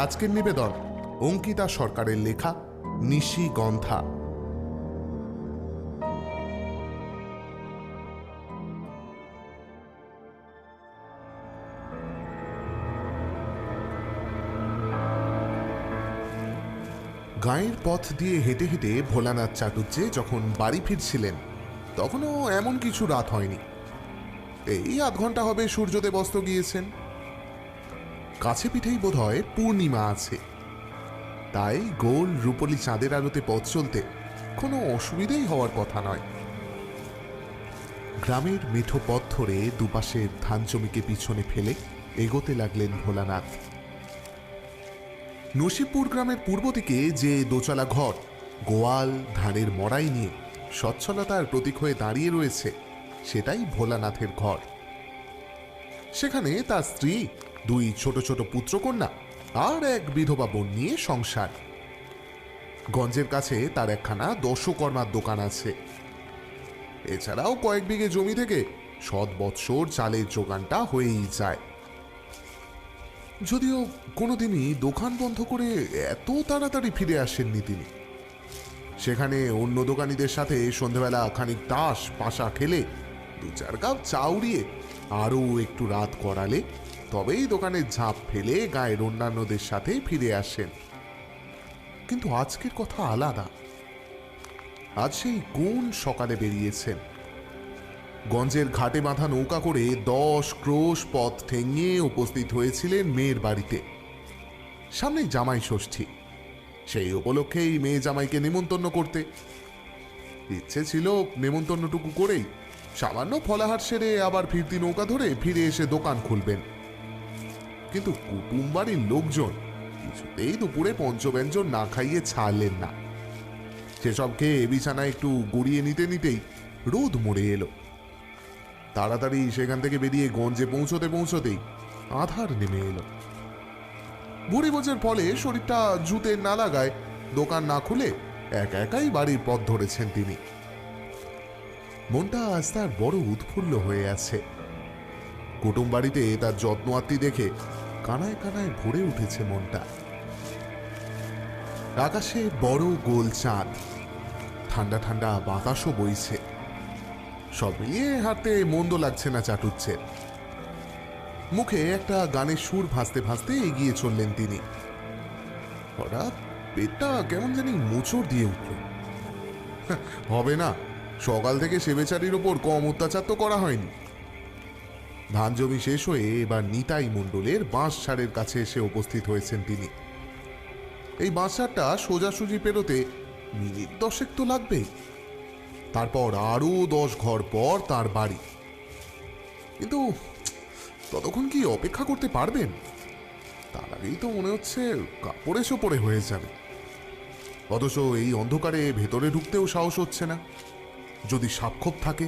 আজকের নিবেদন অঙ্কিতা সরকারের লেখা নিশিগন্ধা। গাঁয়ের পথ দিয়ে হেঁটে হেঁটে ভোলানাথ চাটুর্যে যখন বাড়ি ফিরছিলেন তখনও এমন কিছু রাত হয়নি। এই আধ ঘন্টা হবে সূর্যদেব অস্ত গিয়েছেন। কাছে পিঠেই বোধ হয় পূর্ণিমা আছে, তাই গোল রূপলি চাঁদের আলোতে পথ চলতে কোনো অসুবিধাই হওয়ার কথা নয়। গ্রামের মেঠো পথ ধরে দুপাশের ধান জমিকে পিছনে ফেলে এগোতে লাগলেন ভোলানাথ। নসিবপুর গ্রামের পূর্ব দিকে যে দোচালা ঘর গোয়াল ধানের মড়াই নিয়ে সচ্ছলতার প্রতীক হয়ে দাঁড়িয়ে রয়েছে, সেটাই ভোলানাথের ঘর। সেখানে তার স্ত্রী, দুই ছোট ছোট পুত্রকন্যা আর এক বিধবা বোন নিয়ে সংসার। গঞ্জের কাছে তার একখানা দশকর্মার দোকান আছে। এছাড়াও কয়েক বিঘে জমি থেকে শত বৎসর চালের যোগানটা হয়েই যায়। যদিও কোনোদিনই দোকান বন্ধ করে এত তাড়াতাড়ি ফিরে আসেননি তিনি। সেখানে অন্য দোকানিদের সাথে সন্ধ্যাবেলা খানিক তাস পাশা খেলে দু চার কাপ চা উড়িয়ে আরও একটু রাত করালে তবেই দোকানের ঝাঁপ ফেলে গায়ের অন্যান্যদের সাথে ফিরে আসেন। কিন্তু আজকের কথা আলাদা। আজ সেই কোন সকালে বেরিয়েছেন। গঞ্জের ঘাটে বাঁধা নৌকা করে 10 ক্রোশ পথ ঠেঙিয়ে উপস্থিত হয়েছিলেন মেয়ের বাড়িতে। সামনে জামাই ষষ্ঠী, সেই উপলক্ষেই মেয়ে জামাইকে নেমন্তন্ন করতে। ইচ্ছে ছিল নেমন্তন্নটুকু করেই সামান্য ফলাহার সেরে আবার ফিরতি নৌকা ধরে ফিরে এসে দোকান খুলবেন। কিন্তু কুটুম বাড়ির লোকজন কিছুতেই দুপুরে পঞ্চব্যঞ্জন না খাইয়ে ছাড়লেন না। সেসব খেয়ে বিছানায় একটু গড়িয়ে নিতে নিতেই রোদ মরে এলো। তাড়াতাড়ি সেখান থেকে বেরিয়ে গঞ্জে পৌঁছতে পৌঁছতেই আধার নেমে এলো। বুড়ি বোঝের ফলে শরীরটা জুতে না লাগায় দোকান না খুলে একা একাই বাড়ির পথ ধরেছেন তিনি। মনটা আজ তার বড় উৎফুল্ল হয়ে আছে। কুটুম বাড়িতে তার যত্ন আত্মি দেখে কানায় কানায় ভরে উঠেছে মনটা। আকাশে বড় গোল চাঁদ, ঠান্ডা ঠান্ডা বাতাসও বইছে। সব মিলিয়ে হাঁটতে মন্দ লাগছে না চাটুর্যের। মুখে একটা গানের সুর ভাসতে ভাসতে এগিয়ে চললেন তিনি। হঠাৎ পেটটা কেমন জানি মোচড় দিয়ে উঠল। হবে না, সকাল থেকে সে বেচারির ওপর কম অত্যাচার তো করা হয়নি। ধান জমি শেষ হয়ে এবার নিতাই মণ্ডলের বাঁশঝাড়ের কাছে এসে উপস্থিত হয়েছেন তিনি। এই বাঁশঝাড়টা সোজাসুজি পেরোতে মিনিট 10 তো লাগবেই। তারপর আরো 10 ঘর পর তার বাড়ি। কিন্তু ততক্ষণ কি অপেক্ষা করতে পারবেন? তার আগেই তো মনে হচ্ছে কাপড়ে চোপড়ে হয়ে যাবে। অথচ এই অন্ধকারে ভেতরে ঢুকতেও সাহস হচ্ছে না। যদি সাপখোপ থাকে,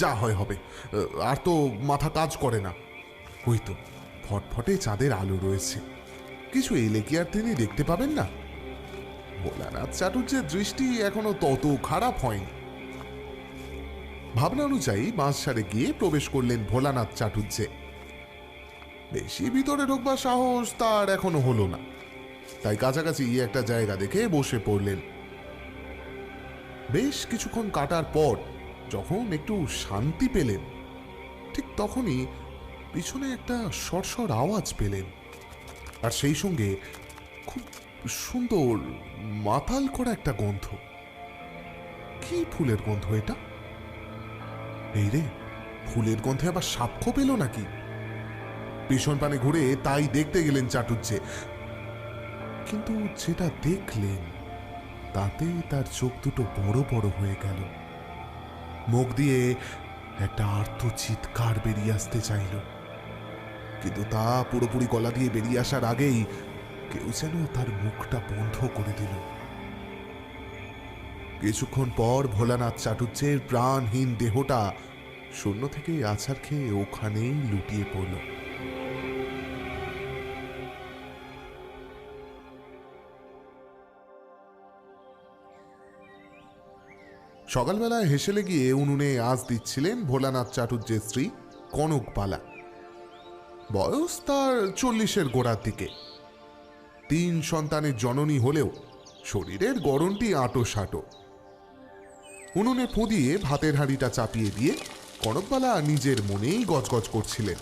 যা হয় হবে, আর তো মাথা কাজ করে না। ওই তো ফটফটে চাঁদের আলো রয়েছে, কিছু এলে কি আর তিনি দেখতে পাবেন না? ভোলানাথ চাটুর্যের দৃষ্টি এখনো তত খারাপ হয়নি। ভাবনা অনুযায়ী বাঁশঝাড়ে গিয়ে প্রবেশ করলেন ভোলানাথ চাটুর্যে। বেশি ভিতরে ঢোকবার সাহস তার এখনো হলো না, তাই কাছাকাছি একটা জায়গা দেখে বসে পড়লেন। বেশ কিছুক্ষণ কাটার পর যখন একটু শান্তি পেলেন, ঠিক তখনই পিছনে একটা সরসর আওয়াজ পেলেন। আর সেই সঙ্গে খুব সুন্দর মাতাল করা একটা গন্ধ। কি ফুলের গন্ধ এটা? এই রে, ফুলের গন্ধে আবার সাপখোপ এলো নাকি? পিছন পানে ঘুরে তাই দেখতে গেলেন চাটুর্যে। কিন্তু যেটা দেখলেন তাতে তার চোখ দুটো বড় বড় হয়ে গেল। মুখ দিয়ে একটা আর্ত চিৎকার বেরিয়ে আসতে চাইল, কিন্তু তা পুরোপুরি গলা দিয়ে বেরিয়ে আসার আগেই কেউ যেন তার মুখটা বন্ধ করে দিল। কিছুক্ষণ পর ভোলানাথ চাটুর্যের প্রাণহীন দেহটা শূন্য থেকে আছাড় খেয়ে ওখানেই লুটিয়ে পড়ল। সকালবেলায় হেসেলে গিয়ে উনুনে আঁচ দিচ্ছিলেন ভোলানাথ চাটুর্যের স্ত্রী কনকবালা। বয়স তার 40-এর গোড়ার দিকে। 3 সন্তানের জননী হলেও শরীরের গড়নটি আঁটো সাঁটো। উনুনে ফু দিয়ে ভাতের হাঁড়িটা চাপিয়ে দিয়ে কনকবালা নিজের মনেই গজগজ করছিলেন।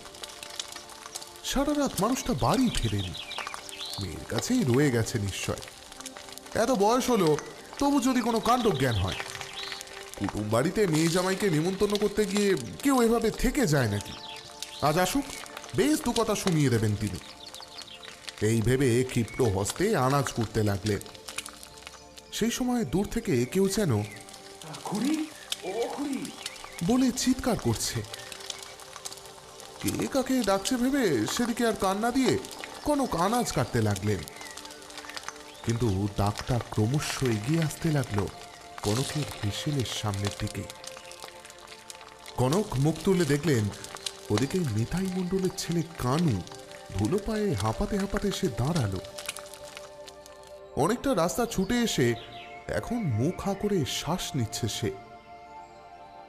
সারা রাত মানুষটা বাড়ি ফেরেনি, মেয়ের কাছেই রয়ে গেছে নিশ্চয়। এত বয়স হলো, তবু যদি কোনো কাণ্ডজ্ঞান হয়। কুটুম বাড়িতে মেয়ে জামাইকে নিমন্ত্রণ করতে গিয়ে কেউ এভাবে থেকে যায় নাকি? আজ আসুক, বেশ 2 কথা শুনিয়ে দেবেন তিনি। এই ভেবে ক্ষিপ্র হস্তে আনাজ কুটতে লাগলেন। সেই সময় দূর থেকে কেউ যেন বলে চিৎকার করছে। কে কাকে ডাকছে ভেবে সেদিকে আর কান না দিয়ে কনক আনাজ কাটতে লাগলেন। কিন্তু ডাকটা ক্রমশ এগিয়ে আসতে লাগলো কনকের হেসেলের সামনের দিকে। কনক মুখ তুলে দেখলেন ওদিকে নিতাই মণ্ডলের ছেলে কানু ধুলো পায়ে হাঁপাতে হাঁপাতে সে দাঁড়ালো। অনেকটা রাস্তা ছুটে এসে এখন মুখ হা করে শ্বাস নিচ্ছে সে।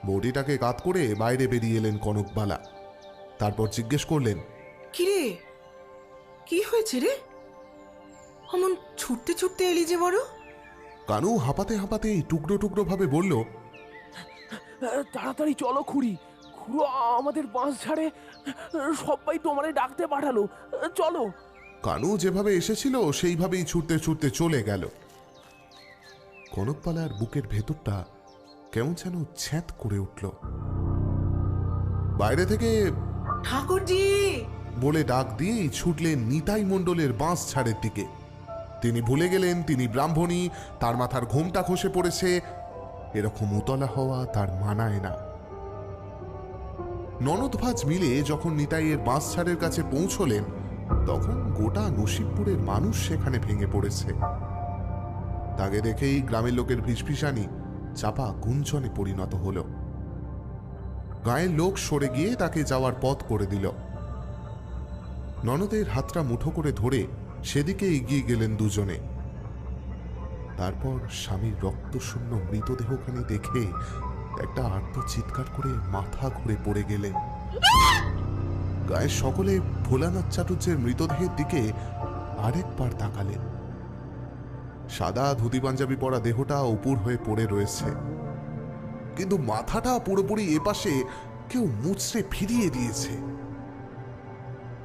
বডিটাকে কাত করে বাইরে বেরিয়ে এলেন কনকবালা। তারপর জিজ্ঞেস করলেন, কিরে, কি হয়েছে রে? অমন ছুটতে ছুটতে এলি যে বড়? কানু হাঁপাতে হাঁপাতে টুকরো টুকরো ভাবে বলল, তাড়াতাড়ি চলো খুড়ি, খুড়ো আমাদের বাঁশ ঝাড়ে সবাই তোমারে ডাকতে পাঠালো, চলো। কানু যেভাবে এসেছিল সেইভাবেই ছুটতে ছুটতে চলে গেল। কনকবালার বুকের ভেতরটা কেমন যেন ছ্যাঁত করে উঠল। বাইরে থেকে ঠাকুরজি বলে ডাক দিয়েই ছুটলেন নিতাই মণ্ডলের বাঁশ ছাড়ের দিকে। তিনি ভুলে গেলেন তিনি ব্রাহ্মণী, তার মাথার ঘোমটা খসে পড়েছে। এরকম উতলা হওয়া তার মানায় না। ননদ ভাজ মিলে যখন নিতাইয়ের বাঁশ ছাড়ের কাছে পৌঁছলেন, তখন গোটা নসিবপুরের মানুষ সেখানে ভেঙে পড়েছে। তাকে দেখেই গ্রামের লোকের ফিসফিসানি চাপা গুঞ্জনে পরিণত হল। গায়ের লোক সরে গিয়ে তাকে যাওয়ার পথ করে দিল। ননদের হাতটা মুঠো করে ধরে সেদিকে এগিয়ে গেলেন দুজনে। তারপর স্বামীর রক্তশূন্য মৃতদেহখানি দেখে একটা আর্ত চিৎকার করে মাথা ঘুরে পড়ে গেলেন। গায়ের সকলে ভোলানাথ চাটুর্যের মৃতদেহের দিকে আরেকবার তাকালেন। সাদা ধুতি পাঞ্জাবি পরা দেহটা উপুর হয়ে পড়ে রয়েছে, কিন্তু মাথাটা পুরোপুরি এপাশে কেউ মুচড়ে ফিরিয়ে দিয়েছে।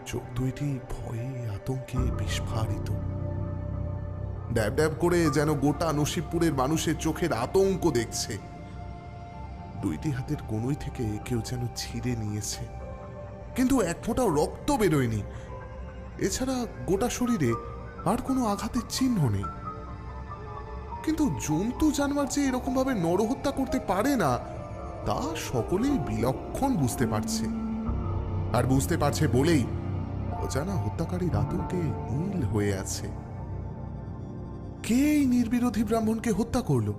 চোখ দুইটি ভয়ে আতঙ্কে বিস্ফারিত। ড্যাব ড্যাব করে যেন গোটা নসিবপুরের মানুষের চোখের আতঙ্ক দেখছে। দুইটি হাতের কনুই থেকে কেউ যেন ছিঁড়ে নিয়েছে, কিন্তু এক ফোঁটাও রক্ত বেরোয়নি। এছাড়া গোটা শরীরে আর কোনো আঘাতের চিহ্ন নেই। কিন্তু জন্তু জানোয়ার যে এরকম ভাবে নরহত্যা করতে পারে না, তা সকলেই বিলক্ষণ বুঝতে পারছে। আর বুঝতে পারছে বলেই অজানা হত্যাকারীর আতঙ্কে নীল হয়ে আছে। কে এই নির্বিরোধী ব্রাহ্মণকে হত্যা করলো,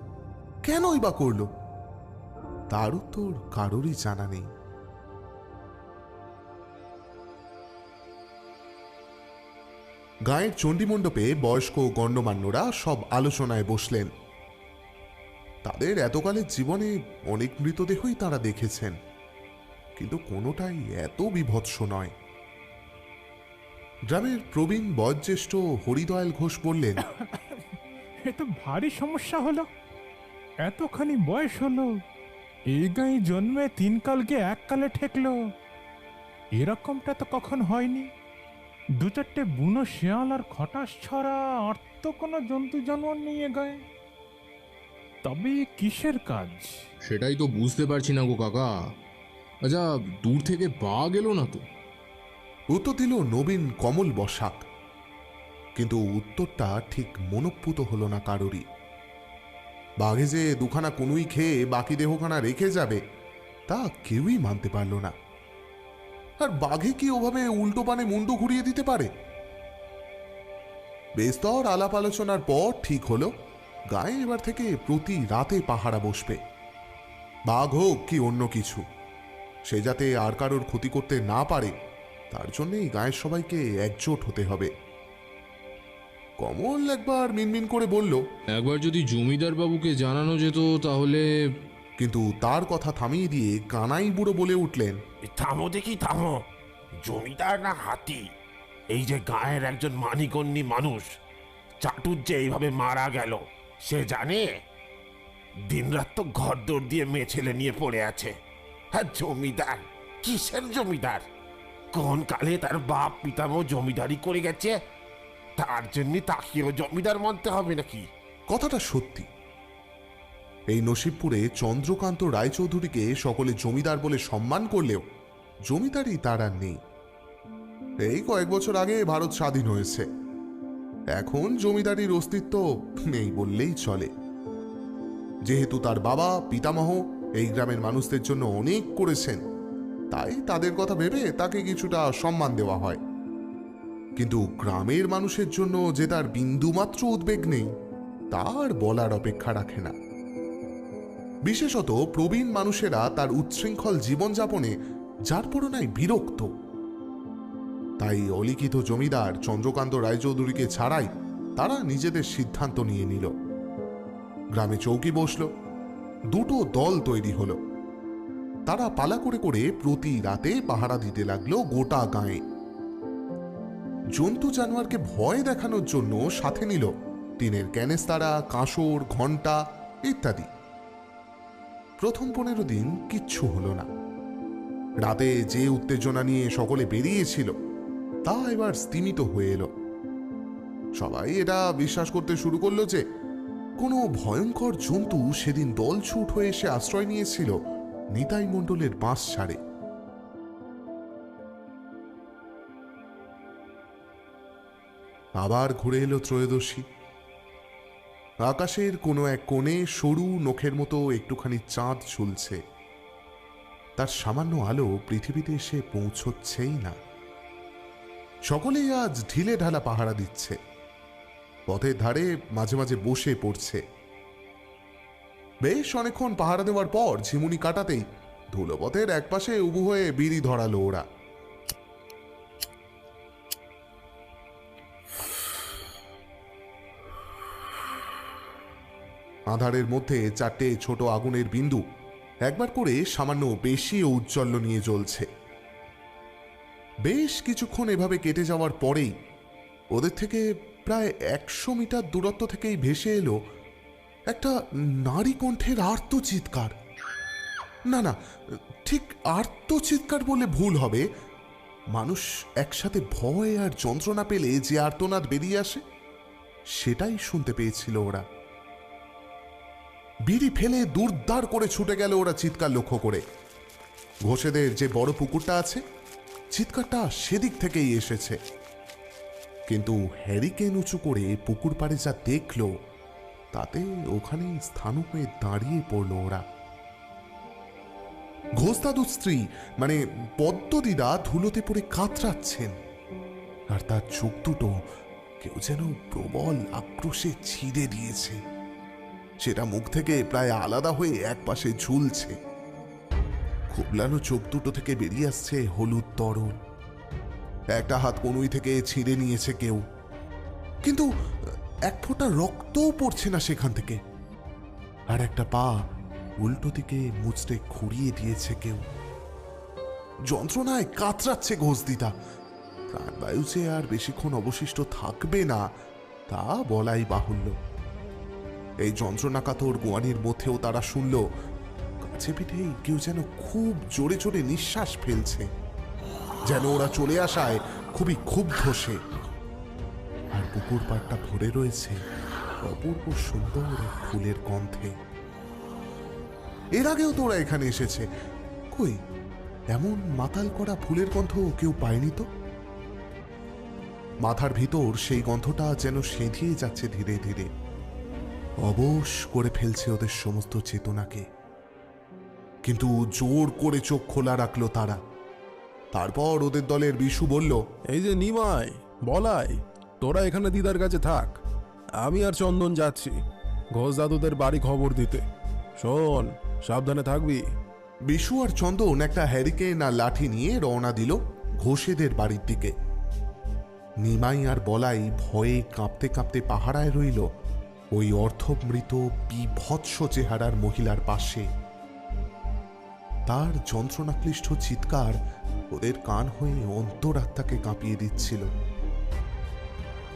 কেনই বা করলো, তার উত্তর কারোরই জানা নেই। গায়ের চণ্ডীমণ্ডপে বয়স্ক গণ্যমান্যরা সব আলোচনায় বসলেন। তাদের এতকালের জীবনে অনেক মৃতদেহই তারা দেখেছেন, কিন্তু কোনোটাই এত বীভৎস নয়। গ্রামের প্রবীণ বয়োজ্যেষ্ঠ হরিদয়াল ঘোষ বললেন, এ তো ভারী সমস্যা হলো। এতখানি বয়স হলো, এই গায়ে জন্মে 3 কালকে 1 কালে ঠেকলো। এরকমটা তো কখন হয়নি। 2-4টে বুনো শেয়াল আর খটাস ছড়া আর তো কোনো জন্তু জানোয়ার নেই এ গায়ে। তবে কিসের কাজ? সেটাই তো বুঝতে পারছি না গো কাকা। আচ্ছা, দূর থেকে বাঘ এলো না তো? উত্তর দিল নবীন কমল বসাক, কিন্তু উত্তরটা ঠিক মনোপুত হলো না কারোরই। বাঘে যে 2খানা কনুই খেয়ে বাকি দেহখানা রেখে যাবে, তা কেউই মানতে পারল না। আর বাঘে কি ওভাবে উল্টো পানে মুন্ডু ঘুরিয়ে দিতে পারে? বেস্তর আলাপ আলোচনার পর ঠিক হলো গায়ে এবার থেকে প্রতি রাতে পাহারা বসবে। বাঘ হোক কি অন্য কিছু, সে যাতে আর কারোর ক্ষতি করতে না পারে, তার জন্যই গায়ের সবাইকে একজোট হতে হবে। কমল একবার মিনমিন করে বলল, একবার যদি জমিদার বাবুকে জানানো যেত তাহলে। কিন্তু তার কথা থামিয়ে দিয়ে কানাই বুড়ো বলে উঠলেন, থামো দেখি থামো। জমিদার না হাতি? এই যে গায়ের একজন মানিগণ্যি মানুষ চাটুর যে এইভাবে মারা গেল, সে জানে? দিনরাত তো ঘর দৌড় দিয়ে মেয়ে ছেলে নিয়ে পড়ে আছে। হ্যাঁ, জমিদার? কিসের জমিদার? কোন কালে তার বাপ পিতামহ জমিদারি করে গেছে, তার জন্য তাকেও জমিদার মানতে হবে নাকি? কথাটা সত্যি। এই নসিবপুরে চন্দ্রকান্ত রায়চৌধুরীকে সকলে জমিদার বলে সম্মান করলেও জমিদারি তার আর নেই। এই কয়েক বছর আগে ভারত স্বাধীন হয়েছে, এখন জমিদারির অস্তিত্ব নেই বললেই চলে। যেহেতু তার বাবা পিতামহ এই গ্রামের মানুষদের জন্য অনেক করেছেন, তাই তাদের কথা ভেবে তাকে কিছুটা সম্মান দেওয়া হয়। কিন্তু গ্রামের মানুষের জন্য যে তার বিন্দুমাত্র উদ্বেগ নেই, তার বলার অপেক্ষা রাখে না। বিশেষত প্রবীণ মানুষেরা তার উচ্ছৃঙ্খল জীবনযাপনে যার পরনায় বিরক্ত। তাই অলিখিত জমিদার চন্দ্রকান্ত রায়চৌধুরীকে ছাড়াই তারা নিজেদের সিদ্ধান্ত নিয়ে নিল। গ্রামে চৌকি বসল, দুটো দল তৈরি হলো। তারা পালা করে করে প্রতি রাতে পাহারা দিতে লাগলো গোটা গাঁয়ে। জন্তু জানোয়ারকে ভয় দেখানোর জন্য সাথে নিল টিনের ক্যানেস্তারা, কাঁসর, ঘণ্টা ইত্যাদি। প্রথম 15 দিন কিচ্ছু হলো না। রাতে যে উত্তেজনা নিয়ে সকলে বেরিয়েছিল তা এবার স্তিমিত হয়ে এলো। সবাই এটা বিশ্বাস করতে শুরু করলো যে কোনো ভয়ঙ্কর জন্তু সেদিন দলছুট হয়ে এসে আশ্রয় নিয়েছিল নিতাই মণ্ডলের বাঁশ ছাড়ে। আবার ঘুরে এলো ত্রয়োদশী। আকাশের কোনো এক কোণে সরু নখের মতো একটুখানি চাঁদ ঝুলছে। তার সামান্য আলো পৃথিবীতে এসে পৌঁছচ্ছেই না। সকলেই আজ ঢিলে ঢালা পাহারা দিচ্ছে, পথের ধারে মাঝে মাঝে বসে পড়ছে। বেশ অনেকক্ষণ পাহারা দেওয়ার পর ঝিমুনি কাটাতেই ধুলোপথের একপাশে উবু হয়ে বিড়ি ধরালো ওরা। আঁধারের মধ্যে 4টে ছোট আগুনের বিন্দু একবার করে সামান্য বেশি ঔজ্জ্বল্য নিয়ে জ্বলছে। বেশ কিছুক্ষণ এভাবে কেটে যাওয়ার পরেই ওদের থেকে প্রায় 100 মিটার দূরত্ব থেকেই ভেসে এলো একটা নারী কণ্ঠের আর্তচিৎকার। না না, ঠিক আর্তচিৎকার বলে ভুল হবে। মানুষ একসাথে ভয় আর যন্ত্রণা পেলে যে আর্তনাদ বেরিয়ে আসে, সেটাই শুনতে পেয়েছিল ওরা। বিড়ি ফেলে দুর্দার করে ছুটে গেল ওরা চিৎকার লক্ষ্য করে। ঘোষেদের যে বড় পুকুরটা আছে, চিৎকারটা সেদিক থেকেই এসেছে। কিন্তু হ্যারিকেন উঁচু করে পুকুর পাড়ে যা দেখল, তাতে ওখানেই স্থান হয়ে দাঁড়িয়ে পড়ল ওরা। ঘোষ দাদুর স্ত্রী মানে পদ্মদিদা ধুলোতে পড়ে কাতরাচ্ছেন, আর তার চোখ দুটো কেউ যেন প্রবল আক্রোশে ছিঁড়ে দিয়েছে। সেটা মুখ থেকে প্রায় আলাদা হয়ে একপাশে ঝুলছে। খুবলানো চোখ দুটো থেকে বেরিয়ে আসছে হলুদ তরল। একটা হাত কনুই থেকে ছিঁড়ে নিয়েছে কেউ, কিন্তু এক ফোঁটা রক্তও পড়ছে না সেখান থেকে। আর একটা পা উল্টো দিকে মুচড়ে খুঁড়িয়ে দিয়েছে কেউ। যন্ত্রণায় কাতরাচ্ছে ঘোষদিদা। প্রাণবায়ু যে আর বেশিক্ষণ অবশিষ্ট থাকবে না তা বলাই বাহুল্য। এই যন্ত্রণাকাতর গোয়ানির মধ্যেও তারা শুনল কাছে পিঠেই কেউ যেন খুব জোরে জোরে নিঃশ্বাস ফেলছে, যেন ওরা চলে আসায় খুবই ক্ষুব্ধ সে। আর পুকুর পাড়টা ভরে রয়েছে অপূর্ব সুন্দর এক ফুলের গন্ধে। এর আগেও তো ওরা এখানে এসেছে, কই এমন মাতাল করা ফুলের গন্ধ কেউ পায়নি তো। মাথার ভিতর সেই গন্ধটা যেন সেঁধিয়ে যাচ্ছে ধীরে ধীরে, অবশ করে ফেলছে ওদের সমস্ত চেতনাকে। কিন্তু জোর করে চোখ খোলা রাখলো তারা। তারপর ওদের দলের বিশু বলল, এই যে নিমাই, বলাই, তোরা এখানে দিদার কাছে থাক, আমি আর চন্দন যাচ্ছি ঘোষ দাদুদের বাড়ি খবর দিতে। শোন, সাবধানে থাকবি। বিশু আর চন্দন একটা হ্যারিকেন আর লাঠি নিয়ে রওনা দিল ঘোষেদের বাড়ির দিকে। নিমাই আর বলাই ভয়ে কাঁপতে কাঁপতে পাহারায় রইল ওই অর্ধমৃত বিভৎস চেহারার মহিলার পাশে। তার যন্ত্রণাক্লিষ্ট চিৎকার ওদের কান হয়ে অন্তরাত্মাকে কাঁপিয়ে দিচ্ছিল।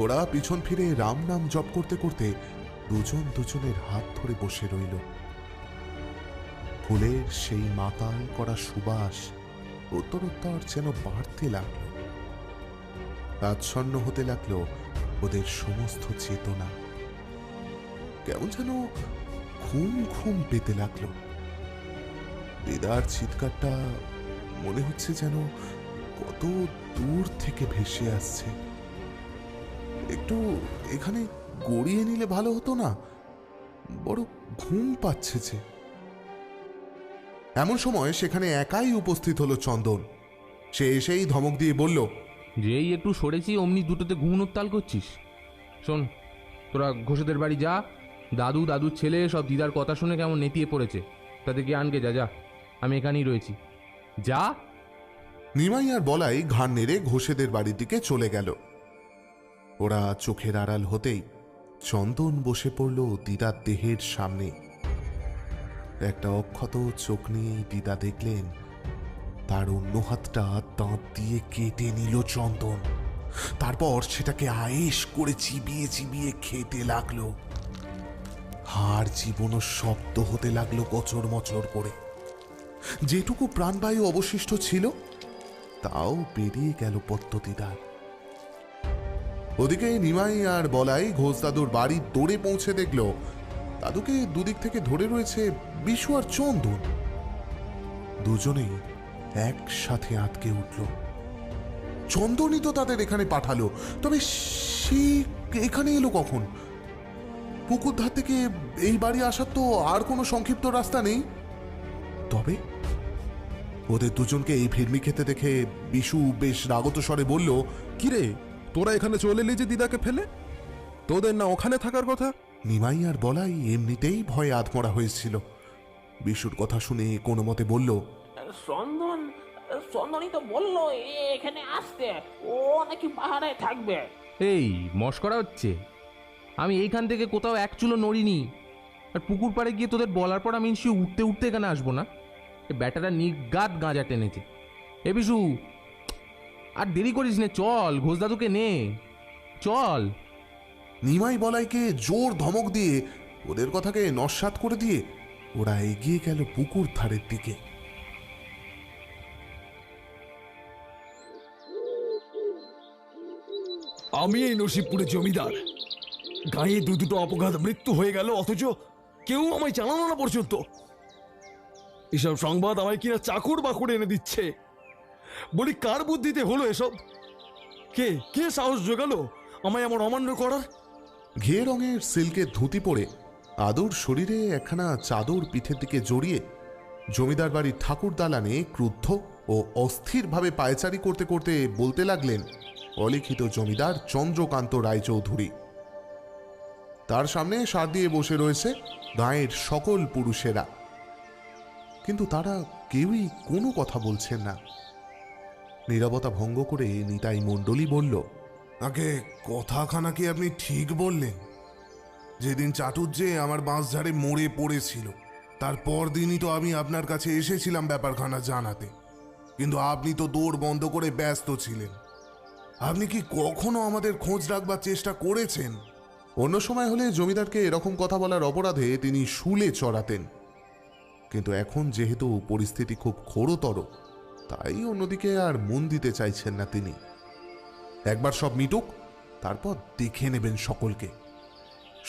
ওরা পিছন ফিরে রাম নাম জপ করতে করতে দুজন দুজনের হাত ধরে বসে রইল। ফুলের সেই মাতাল করা সুবাস উত্তরোত্তর যেন বাড়তে লাগলো। আচ্ছন্ন হতে লাগলো ওদের সমস্ত চেতনা। কেমন যেন ঘুম ঘুম পেতে লাগলো। দিদার চিৎকারটা মনে হচ্ছে যেন কত দূর থেকে ভেসে আসছে। একটু এখানে গড়িয়ে নিলে ভালো হতো না? বড় ঘুম পাচ্ছে যে। এমন সময় সেখানে একাই উপস্থিত হলো চন্দন। সে এসেই ধমক দিয়ে বলল, যেই একটু সরেছি অমনি দুটোতে ঘুমনোর তাল করছিস। শোন, তোরা ঘোষেদের বাড়ি যা। দাদুর ছেলে সব দিদার কথা শুনে কেমন নেতিয়ে পড়েছে, তাদেরকে আনকে যা। যা, আমি এখানেই রয়েছি, যা। নিমাই আর বলাই ঘাড় নেড়ে ঘোষেদের বাড়ির দিকে চলে গেল। ওরা চোখের আড়াল হতেই চন্দন বসে পড়ল দিদার দেহের সামনে। একটা অক্ষত চোখ নিয়েই দিদা দেখলেন তার অন্য হাতটা দাঁত দিয়ে কেটে নিল চন্দন। তারপর সেটাকে আয়েশ করে চিবিয়ে চিবিয়ে খেতে লাগলো। হাড় জীবনও শব্দ হতে লাগলো কচর মচর করে। যেটুকু প্রাণবায়ু অবশিষ্ট ছিল তাও বেরিয়ে গেল পদ্মদিদার। ওদিকে নিমাই আর বলাই ঘোষ দাদুর বাড়ি দৌড়ে পৌঁছে দেখল দাদুকে দুদিক থেকে ধরে রয়েছে বিশু আর চন্দন। দুজনেই একসাথে আটকে উঠল। চন্দনই তো তাদের এখানে পাঠালো, তবে সে এখানে এলো কখন? পুকুর ধার থেকে এই বাড়ি আসার তো আর কোনো সংক্ষিপ্ত রাস্তা নেই। তবে ওদের দুজনকে এই ভিড়মি খেতে দেখে বিশু বেশ রাগত স্বরে বলল, কিরে, তোরা এখানে চলে এলি যে দিদাকে ফেলে? তোদের না ওখানে থাকার কথা? নিমাই আর বলাই এমনিতেই ভয়ে আধমরা হয়েছিল। বিশুর কথা শুনে কোনো মতে বলল, চন্দনই তো বললো এখানে আসতে, ও নাকি পাহাড়ে থাকবে। এই মস্করা হচ্ছে? আমি এইখান থেকে কোথাও এক চুলো নড়িনি। আর পুকুর পাড়ে গিয়ে তোদের বলার পর আমি নিশ্চয়ই উঠতে উঠতে এখানে আসবো না। ব্যাটারা নির্গাত গাঁজা টেনেছে। এ বিশু, আর দেরি করিস নে, চল ঘোষ দাদুকে নে, চল। নিমাই বলাইকে জোর ধমক দিয়ে ওদের কথাকে নস্যাৎ করে দিয়ে ওরা এগিয়ে গেল পুকুর ধারের দিকে। আমি এই নসিবপুরের জমিদার। গায়ে দুটো অপঘাত মৃত্যু হয়ে গেল, অথচ কেউ আমায় জানানো না পর্যন্ত। এসব সংবাদ আমায় কিনা চাকর বাকর এনে দিচ্ছে। বলি, কার বুদ্ধিতে হলো এসব? কে কে সাহস জোগালো আমায় এমন অমান্য করার? ঘিয়ে রঙের সিল্কের ধুতি পরে আদর শরীরে একখানা চাদর পিঠের দিকে জড়িয়ে জমিদার বাড়ির ঠাকুর দালানে ক্রুদ্ধ ও অস্থিরভাবে পায়চারি করতে করতে বলতে লাগলেন অলিখিত জমিদার চন্দ্রকান্ত রায়চৌধুরী। তার সামনে সার দিয়ে বসে রয়েছে গাঁয়ের সকল পুরুষেরা, কিন্তু তারা কেউই কোনো কথা বলছেন না। নীরবতা ভঙ্গ করে নিতাই মণ্ডলী বলল, আগে কথাখানা কি আপনি ঠিক বললেন? যেদিন চাটুজ্জে আমার বাঁশঝাড়ে মরে পড়েছিল তারপর দিনই তো আমি আপনার কাছে এসেছিলাম ব্যাপারখানা জানাতে, কিন্তু আপনি তো দৌড় বন্ধ করে ব্যস্ত ছিলেন। আপনি কি কখনো আমাদের খোঁজ রাখবার চেষ্টা করেছেন? অন্য সময় হলে জমিদারকে এরকম কথা বলার অপরাধে তিনি শুলে চড়াতেন, কিন্তু এখন যেহেতু পরিস্থিতি খুব ঘোরতর, তাই অন্যদিকে আর মন দিতে চাইছেন না তিনি। একবার সব মিটুক, তারপর দেখে নেবেন সকলকে,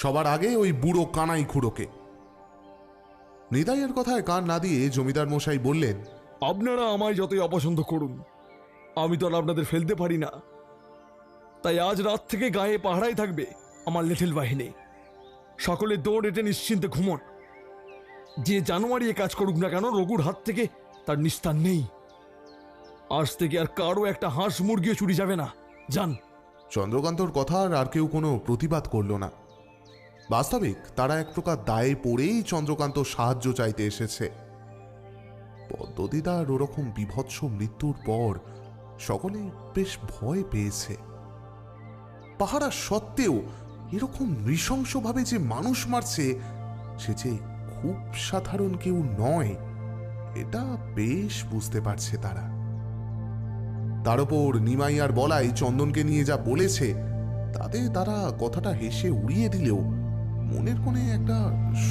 সবার আগে ওই বুড়ো কানাই খুড়োকে। নিতাইয়ের কথায় কান না দিয়ে জমিদার মশাই বললেন, আপনারা আমায় যতই অপছন্দ করুন, আমি তো আর আপনাদের ফেলতে পারি না। তাই আজ রাত থেকে গায়ে পাহারায় থাকবে আমার লিটল বাহিনী। সকলে দৌড় এটে নিশ্চিন্তে ঘুমন। যে জানুয়ারি এ কাজ করুক না কেন, রঘুর হাত থেকে তার নিস্তার নেই। আজ থেকে আর কারো একটা হাঁস মুরগিও চুরি যাবে না। যান। চন্দ্রকান্তর কথা আর কেউ কোনো প্রতিবাদ করল না। বাস্তবিক তারা এক প্রকার দায়ে পড়েই চন্দ্রকান্ত সাহায্য চাইতে এসেছে। পদ্মদিদার ওরকম বিভৎস মৃত্যুর পর সকলেই বেশ ভয় পেয়েছে। পাহারা সত্ত্বেও এরকম নৃশংসভাবে যে মানুষ মারছে, সে যে খুব সাধারণ কেউ নয়, এটা বেশ বুঝতে পারছে তারা। তার ওপর নিমাই আর বলাই চন্দনকে নিয়ে যা বলেছে তাতে তারা কথাটা হেসে উড়িয়ে দিলেও মনের কোণে একটা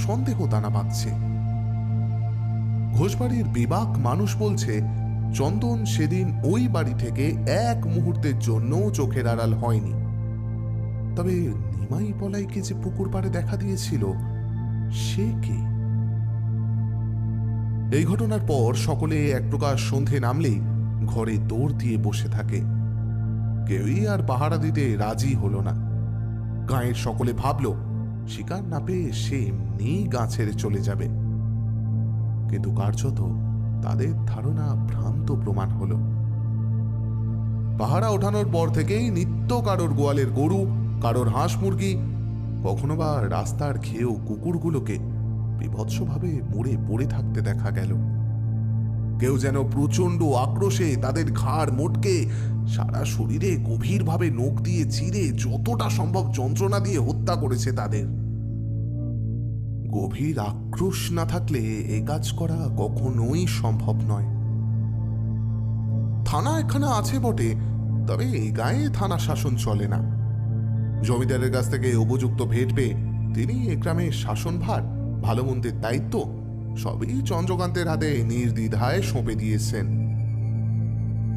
সন্দেহ দানা বাঁধছে। ঘোষবাড়ির বিবাক মানুষ বলছে চন্দন সেদিন ওই বাড়ি থেকে এক মুহূর্তের জন্য চোখের আড়াল হয়নি। তবে নিমাই বলাইকে যে পুকুর পাড়ে দেখা দিয়েছিল সে কে? এই ঘটনার পর সকলে এক প্রকার সন্ধে নামলেই ঘরে দৌড় দিয়ে বসে থাকে। কেউই আর পাহারা দিতে রাজি হলো না। গাঁয়ের সকলে ভাবল শিকার না পেয়ে সে এমনি গা ছেড়ে চলে যাবে, কিন্তু কার্যত তাদের ধারণা ভ্রান্ত প্রমাণ হল। পাহারা ওঠানোর পর থেকেই নিত্য কারোর গোয়ালের গরু, কারোর হাঁস মুরগি, কখনো বা রাস্তার খেয়েও কুকুরগুলোকে বিভৎসভাবে মরে পড়ে থাকতে দেখা গেল। কেউ যেন প্রচন্ড আক্রোশে তাদের ঘাড় মোটকে সারা শরীরে গভীরভাবে নখ দিয়ে চিরে যতটা সম্ভব যন্ত্রণা দিয়ে হত্যা করেছে তাদের। গভীর আক্রোশ না থাকলে এ কাজ করা কখনোই সম্ভব নয়। থানা এখানে আছে বটে, তবে এই গায়ে থানা শাসন চলে না। জমিদারের কাছ থেকে উপযুক্ত ভেট পেয়ে তিনি এ গ্রামের শাসনভার, ভালো মন্দের দায়িত্ব সবই চন্দ্রকান্তের হাতে নির্দ্বিধায় সঁপে দিয়েছেন।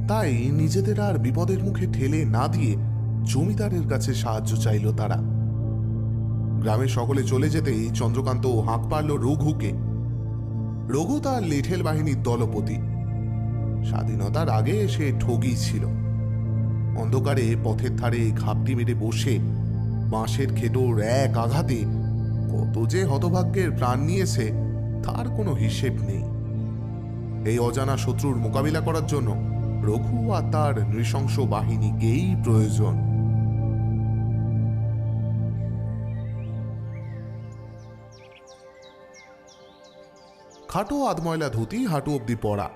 তাই নিজেদের আর বিপদের মুখে ঠেলে না দিয়ে জমিদারের কাছে সাহায্য চাইল তারা। গ্রামের সকলে চলে যেতেই চন্দ্রকান্ত হাঁক পারল রঘুকে। রঘু তার লেঠেল বাহিনীর দলপতি। স্বাধীনতার আগে সে ঠগই ছিল। অন্ধকারে পথের ধারে ঘাপটি মেরে বসে বাঁশের খেটোর এক আঘাতে কত যে হতভাগ্যের প্রাণ নিয়েছে তার কোনো হিসেব নেই। এই অজানা শত্রুর মোকাবিলা করার জন্য রঘু আর তার নৃশংস বাহিনীকেই প্রয়োজন। খাটো আধময়লা ধুতি হাঁটু অব্দি পরা,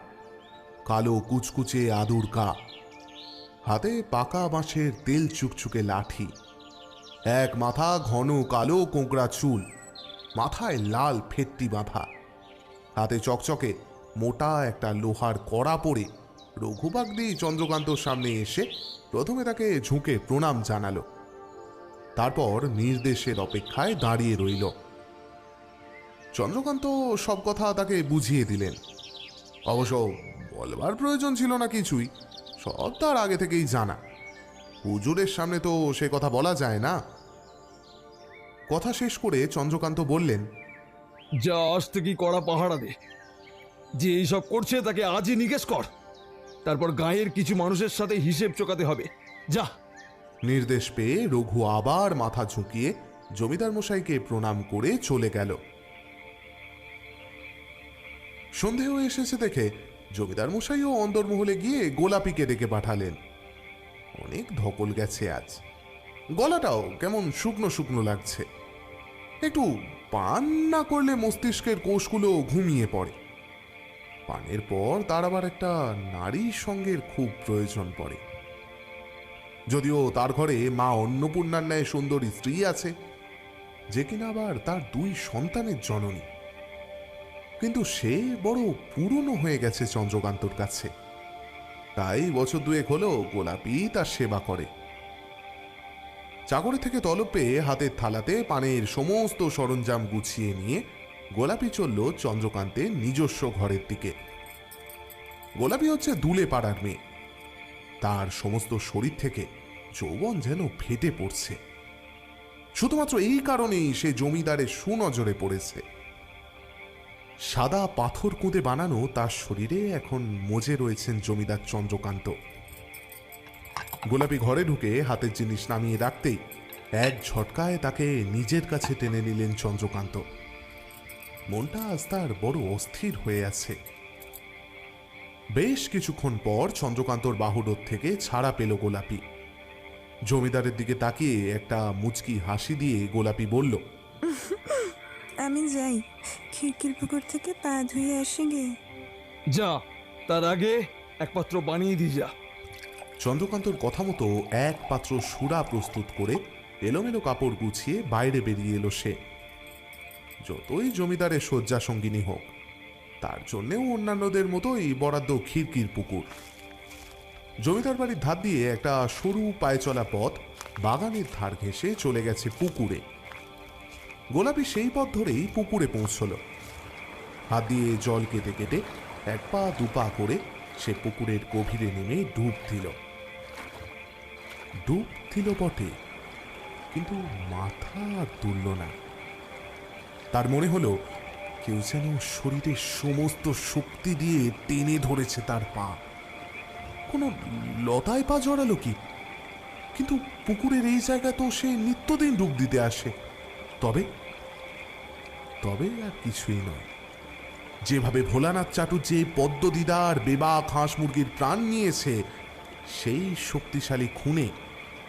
কালো কুচকুচে আদুর গা, হাতে পাকা বাঁশের তেল চুকচুকে লাঠি, এক মাথা ঘন কালো কোঁকড়া চুল, মাথায় লাল ফেটটি বাঁধা, হাতে চকচকে মোটা একটা লোহার কড়া পরে রঘুবাগদি চন্দ্রকান্তর সামনে এসে প্রথমে তাকে ঝুঁকে প্রণাম জানালো। তারপর নির্দেশের অপেক্ষায় দাঁড়িয়ে রইল। চন্দ্রকান্ত সব কথা তাকে বুঝিয়ে দিলেন। অবশ্য বলবার প্রয়োজন ছিল না কিছুই, সব তার আগে থেকেই জানা। হুজুরের সামনে তো সে কথা বলা যায় না। কথা শেষ করে চন্দ্রকান্ত বললেন, যা আজ থেকেই কড়া পাহারা দে। যে এইসব করছে তাকে আজই নিকেশ কর, তারপর গাঁয়ের কিছু মানুষের সাথে হিসেব চোকাতে হবে। যা। নির্দেশ পেয়ে রঘু আবার মাথা ঝুঁকিয়ে জমিদার মশাইকে প্রণাম করে চলে গেল। সন্ধে হয়ে এসেছে দেখে জমিদার মশাইও অন্দরমহলে গিয়ে গোলাপিকে ডেকে পাঠালেন। অনেক ধকল গেছে আজ, গলাটাও কেমন শুকনো শুকনো লাগছে। একটু পান না করলে মস্তিষ্কের কোষগুলো ঘুমিয়ে পড়ে। পানের পর তার আবার একটা নারীর সঙ্গের খুব প্রয়োজন পড়ে। যদিও তার ঘরে মা অন্নপূর্ণার ন্যায় সুন্দরী স্ত্রী আছে, যে কিনা আবার তার 2 সন্তানের জননী, কিন্তু সে বড় পুরনো হয়ে গেছে চন্দ্রকান্তর কাছে। তাই বছর 2 হলো গোলাপি তার সেবা করে। চাকরি থেকে তলব পেয়ে হাতের থালাতে পানের সমস্ত সরঞ্জাম গুছিয়ে নিয়ে গোলাপি চলল চন্দ্রকান্তের নিজস্ব ঘরের দিকে। গোলাপি হচ্ছে দুলে পাড়ার মেয়ে। তার সমস্ত শরীর থেকে যৌবন যেন ফেটে পড়ছে। শুধুমাত্র এই কারণেই সে জমিদারের সুনজরে পড়েছে। সাদা পাথর কুঁদে বানানো তার শরীরে এখন মজে রয়েছেন জমিদার চন্দ্রকান্ত। গোলাপি ঘরে ঢুকে হাতের জিনিস নামিয়ে রাখতেই এক ঝটকায় তাকে নিজের কাছে টেনে নিলেন চন্দ্রকান্ত। মনটা আজ তার বড় অস্থির হয়ে আছে। বেশ কিছুক্ষণ পর চন্দ্রকান্তর বাহুডোর থেকে ছাড়া পেল গোলাপি। জমিদারের দিকে তাকিয়ে একটা মুচকি হাসি দিয়ে গোলাপি বলল, আমি যাই, খিড়কির পুকুর থেকে পা ধুয়ে আসি গে। যা, তার আগে এক পাত্র বানিয়ে দিয়ে যা। চন্দ্রকান্তর কথা মতো এক পাত্র সুরা প্রস্তুত করে এলোমেলো কাপড় গুছিয়ে বাইরে বেরিয়ে এলো সে। যতই জমিদারের শয্যা সঙ্গিনী হোক, তার জন্যেও অন্যান্যদের মতোই বরাদ্দ খিড়কির পুকুর। জমিদার বাড়ির ধার দিয়ে একটা সরু পায়ে চলা পথ বাগানের ধার ঘেঁষে চলে গেছে পুকুরে। গোলাপি সেই পথ ধরেই পুকুরে পৌঁছল। হাত দিয়ে জল কেটে কেটে এক পা দুপা করে সে পুকুরের গভীরে নেমে ডুব দিল বটে, কিন্তু মাথা আর তুলল না। তার মনে হলো কেউ যেন শরীরের সমস্ত শক্তি দিয়ে টেনে ধরেছে তার পা। কোনো লতায় পা জড়ালো কি? কিন্তু পুকুরের এই জায়গা তো সে নিত্যদিন ডুব দিতে আসে। তবে আর কিছুই নয়। যেভাবে ভোলানাথ চাটুর্যে পদ্মদিদা আর বেবাক হাঁস মুরগির প্রাণ নিয়েছে সেই শক্তিশালী খুনে,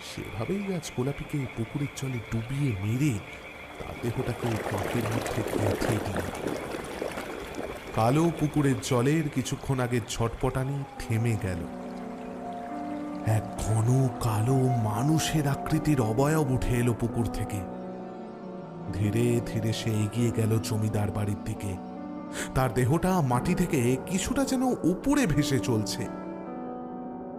সেভাবেই আজ গোলাপিকে পুকুরের জলে ডুবিয়ে মেরে তার দেহটাকে কাকের মধ্যে গেঁথে দিল। কালো পুকুরের জলের কিছুক্ষণ আগের ছটপটানি থেমে গেল। এক ঘন কালো মানুষের আকৃতির অবয়ব উঠে এলো পুকুর থেকে। ধীরে ধীরে সে এগিয়ে গেল জমিদার বাড়ির দিকে। তার দেহটা মাটি থেকে কিছুটা যেন উপরে ভেসে চলছে।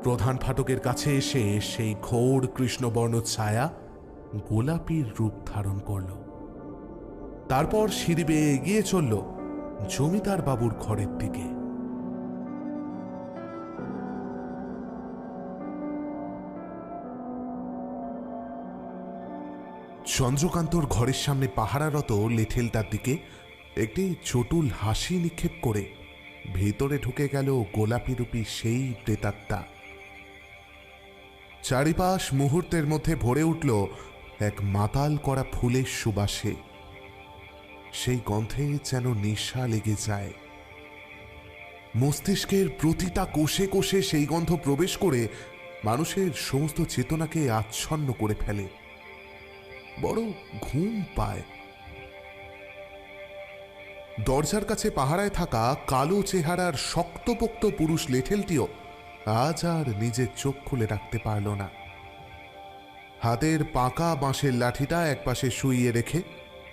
প্রধান ফাটকের কাছে এসে সেই ঘোর কৃষ্ণবর্ণ ছায়া গোলাপির রূপ ধারণ করল। তারপর সিঁড়ি বেয়ে এগিয়ে চলল জমিদার বাবুর ঘরের দিকে। চন্দ্রকান্তর ঘরের সামনে পাহারারত লেঠেলটার দিকে একটি চটুল হাসি নিক্ষেপ করে ভেতরে ঢুকে গেল গোলাপিরূপী সেই প্রেতাত্মা। চারিপাশ মুহূর্তের মধ্যে ভরে উঠল এক মাতাল করা ফুলের সুবাসে। সেই গন্ধে যেন নেশা লেগে যায়। মস্তিষ্কের প্রতিটা কোষে কোষে সেই গন্ধ প্রবেশ করে মানুষের সমস্ত চেতনাকে আচ্ছন্ন করে ফেলে। বড় ঘুম পায়। দরজার কাছে পাহারায় থাকা কালো চেহারার শক্তপোক্ত পুরুষ লেঠেলটিও আজ আর নিজের চোখ খুলে রাখতে পারল না। হাতের পাকা বাঁশের লাঠিটা একপাশে শুইয়ে রেখে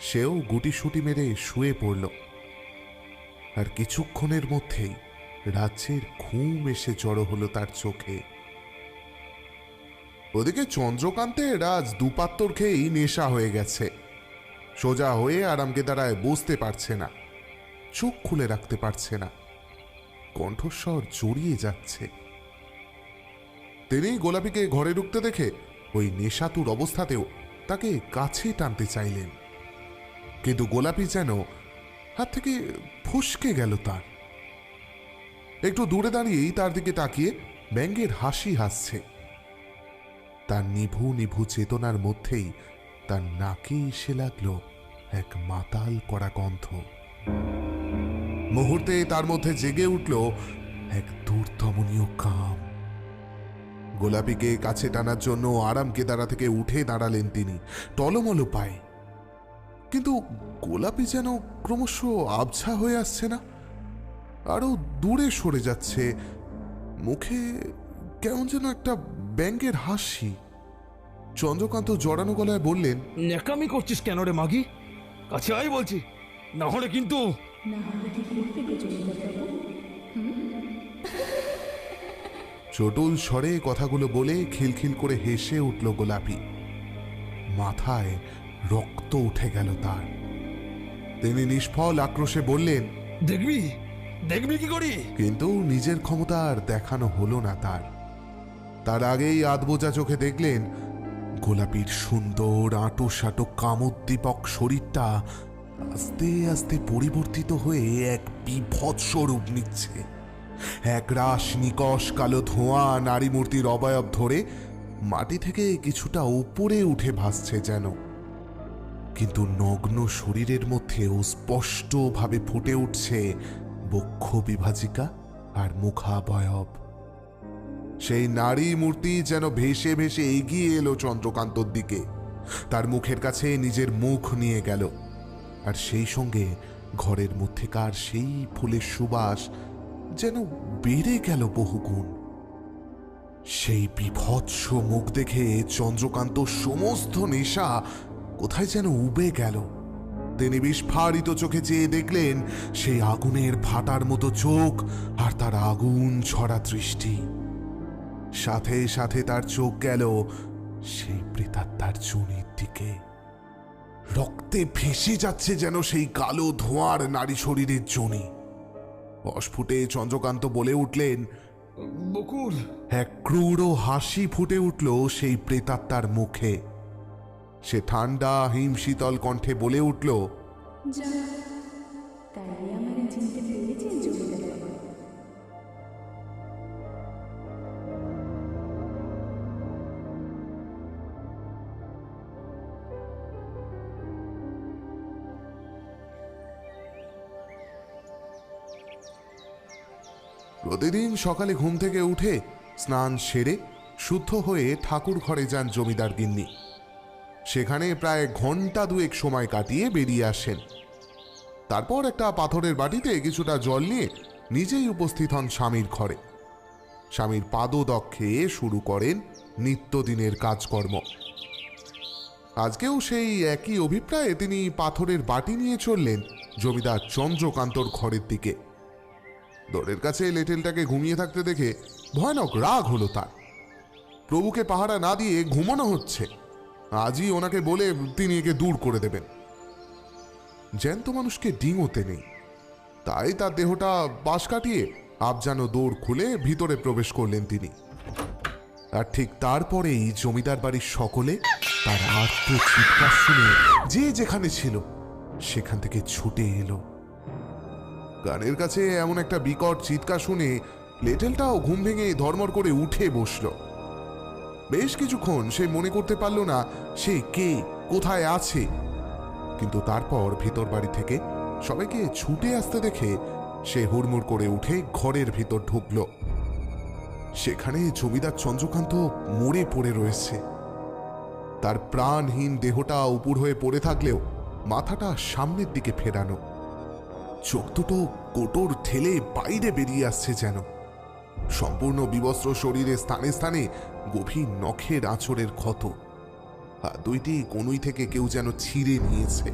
সেও গুটিসুটি মেরে শুয়ে পড়ল। আর কিছুক্ষণের মধ্যেই রাজ্যের ঘুম এসে জড়ো হলো তার চোখে। ওদিকে চন্দ্রকান্তের আজ দুপাত্তর খেয়েই নেশা হয়ে গেছে। সোজা হয়ে আরামকেদারায় বসতে পারছে না, চোখ খুলে রাখতে পারছে না, কণ্ঠস্বর জড়িয়ে যাচ্ছে। তিনি গোলাপিকে ঘরে ঢুকতে দেখে ওই নেশাতুর অবস্থাতেও তাকে কাছে টানতে চাইলেন, কিন্তু গোলাপি যেন হাত থেকে ফসকে গেল তার। একটু দূরে দাঁড়িয়েই তার দিকে তাকিয়ে ব্যঙ্গের হাসি হাসছে। তার নিভু নিভু চেতনার মধ্যেই তার নাকে এসে লাগলো এক মাতাল করা গন্ধ। মুহূর্তে তার মধ্যে জেগে উঠল এক দুর্দমনীয় কাম। গোলাপিকে কাছে টানার জন্য আরামকেদারা থেকে উঠে দাঁড়ালেন তিনি টলমল পায়ে। কিন্তু গোলাপি যেন ক্রমশ আবছা হয়ে আসছে না, আরো দূরে সরে যাচ্ছে। মুখে কেমন যেন একটা ব্যঙ্গের হাসি। চন্দ্রকান্ত জড়ানো গলায় বললেন, ন্যাকামি করছিস কেন রে মাগি? কাছে আয় বলছি, না হলে কিন্তু। চটুল স্বরে কথাগুলো বলে খিলখিল করে হেসে উঠল গোলাপি। মাথায় রক্ত উঠে গেল তার। তিনি নিষ্ফল আক্রোশে বললেন, দেখবি দেখবি কি করি? কিন্তু নিজের ক্ষমতা আর দেখানো হলো না তার। তার আগেই আধবোজা চোখে দেখলেন গোলাপির সুন্দর আঁটো সাঁটো কামোদ্দীপক শরীরটা আস্তে আস্তে পরিবর্তিত হয়ে এক বিভৎস রূপ নিচ্ছে। এক রাশ নিকশ কালো ধোঁয়া নারী মূর্তির অবয়ব ধরে মাটি থেকে কিছুটা উপরে উঠে ভাসছে যেন, কিন্তু নগ্ন শরীরের মধ্যেও স্পষ্টভাবে ফুটে উঠছে বক্ষ বিভাজিকা আর মুখাবয়ব। সেই নারী মূর্তি যেন ভেসে ভেসে এগিয়ে এলো চন্দ্রকান্তর দিকে। তার মুখের কাছে নিজের মুখ নিয়ে গেল, আর সেই সঙ্গে ঘরের মধ্যেকার সেই ফুলের সুবাস যেন বেড়ে গেল বহুগুণ। সেই বিভৎস মুখ দেখে চন্দ্রকান্ত সমস্ত নেশা কোথায় যেন উবে গেল। তিনি বিস্ফারিত চোখে চেয়ে দেখলেন সেই আগুনের ভাটার মতো চোখ আর তার আগুন ছড়া দৃষ্টি। সাথে সাথে তার চোখ গেল সেই প্রেতাত্মার যোনির দিকে। রক্তে ভেসে যাচ্ছে যেন সেই কালো ধোঁয়ার নারী শরীরের যোনি। অস্ফুটে চন্দ্রকান্ত বলে উঠলেন, বকুল। এক ক্রূর হাসি ফুটে উঠল সেই প্রেতাত্মার মুখে। সে ঠান্ডা হিমশীতল কণ্ঠে বলে উঠল, প্রতিদিন সকালে ঘুম থেকে উঠে স্নান সেরে শুদ্ধ হয়ে ঠাকুর ঘরে যান জমিদার গিন্নি। সেখানে প্রায় ঘন্টা দুয়েক সময় কাটিয়ে বেরিয়ে আসেন। তারপর একটা পাথরের বাটিতে কিছুটা জল নিয়ে নিজেই উপস্থিত হন স্বামীর ঘরে। স্বামীর পাদদক্ষে শুরু করেন নিত্যদিনের কাজকর্ম। আজকেও সেই একই অভিপ্রায়ে তিনি পাথরের বাটি নিয়ে চললেন জমিদার চন্দ্রকান্তর ঘরের দিকে। দোরের কাছে লেটেলটাকে ঘুমিয়ে থাকতে দেখে ভয়ানক রাগ হলো তার। প্রভুকে পাহারা না দিয়ে ঘুমানো হচ্ছে, আজই ওনাকে বলে তিনি একে দূর করে দেবেন। জ্যান্ত মানুষকে ডিঙোতে নেই, তাই তার দেহটা বাঁশ কাটিয়ে আবজানো দৌড় খুলে ভিতরে প্রবেশ করলেন তিনি। আর ঠিক তারপরেই জমিদার বাড়ির সকলে তার আর্ত চিৎকার শুনে যে যেখানে ছিল সেখান থেকে ছুটে এলো। গানের কাছে এমন একটা বিকট চিৎকার শুনে লেটেলটাও ঘুম ভেঙে ধর্মর করে উঠে বসল। বেশ কিছুক্ষণ সে মনে করতে পারল না সে কে, কোথায় আছে। কিন্তু তারপর ভিতর বাড়ি থেকে সবাইকে ছুটে আসতে দেখে সে হুড়মুড় করে উঠে ঘরের ভিতর ঢুকল। সেখানে জমিদার চন্দ্রকান্ত মরে পড়ে রয়েছে। তার প্রাণহীন দেহটা উপুর হয়ে পড়ে থাকলেও মাথাটা সামনের দিকে ফেরানো। চোখ দুটো কোটর ঠেলে বাইরে বেরিয়ে আসছে যেন। সম্পূর্ণ বিবস্ত্র শরীরে স্থানে স্থানে গভীর নখের আঁচড়ের ক্ষত। হাত দুইটি কনুই থেকে কেউ যেন ছিঁড়ে নিয়েছে।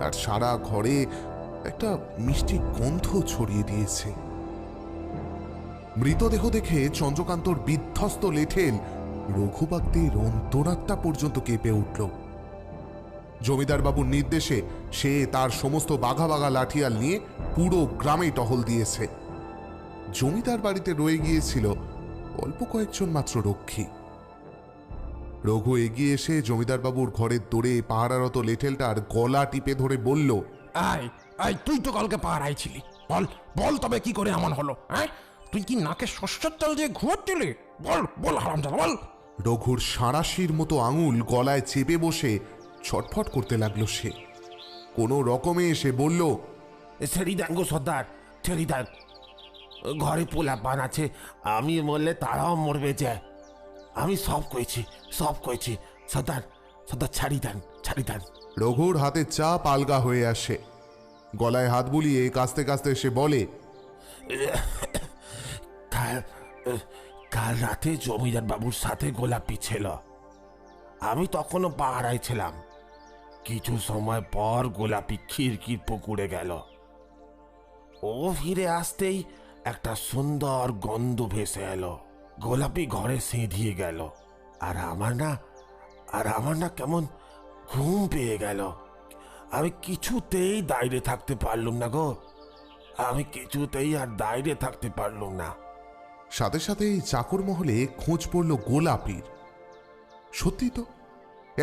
আর সারা ঘরে একটা মিষ্টি গন্ধ ছড়িয়ে দিয়েছে। মৃতদেহ দেখে চন্দ্রকান্তর বিধ্বস্ত লেঠেল রঘুবাগদের অন্তরাত্মা পর্যন্ত কেঁপে উঠল। জমিদার বাবুর নির্দেশে সে তার সমস্ত বাঘা বাঘা লাঠিয়াল নিয়ে পুরো গ্রামে টহল দিয়েছে। জমিদার বাড়িতে রয়ে গিয়েছিল অল্প কয়েকজন মাত্র রক্ষী। রঘু এগিয়ে এসে জমিদার বাবুর ঘরের দৌড়ে পাহারারত লেঠেলটার গলা টিপে ধরে বলল, আয় আয়, তুই তো কালকে পাহারায় ছিলি, বল বল তবে কি করে এমন হলো? হ্যাঁ, তুই কি নাকে শস্যের চাল দিয়ে ঘুমাচ্ছিলি? বল বল হারামজাদা বল। রঘুর সাঁড়াশির মতো আঙুল গলায় চেপে বসে ছটফট করতে লাগলো সে। কোনো রকমে এসে বলল, ছেড়ি দেন গো সর্দার, ছেড়ি দেন। ঘরে পোলা পান আছে, আমি মরলে তারাও মরবে যে। আমি সব কইছি সর্দার, সর্দার ছাড়ি দেন, ছাড়ি দেন। রঘুর হাতের চাপ আলগা হয়ে আসে। গলায় হাত বুলিয়ে কাস্তে কাস্তে সে বলে, কাল রাতে জমিদার বাবুর সাথে গোলাপি ছিল। আমি তখনও পাহারায় ছিলাম। কিছু সময় পর গোলাপি খিড়কির পুকুরে গেল। ও ফিরে আসতেই একটা সুন্দর গন্ধ ভেসে এলো। গোলাপি ঘরে সিঁধিয়ে গেল। আর আমার না কেমন ঘুম পেয়ে গেল। আমি কিছুতেই দাঁড়িয়ে থাকতে পারলুম না গো, আমি কিছুতেই আর দাঁড়িয়ে থাকতে পারলুম না। সাথে সাথেই চাকর মহলে খোঁজ পড়ল গোলাপির। সত্যি তো,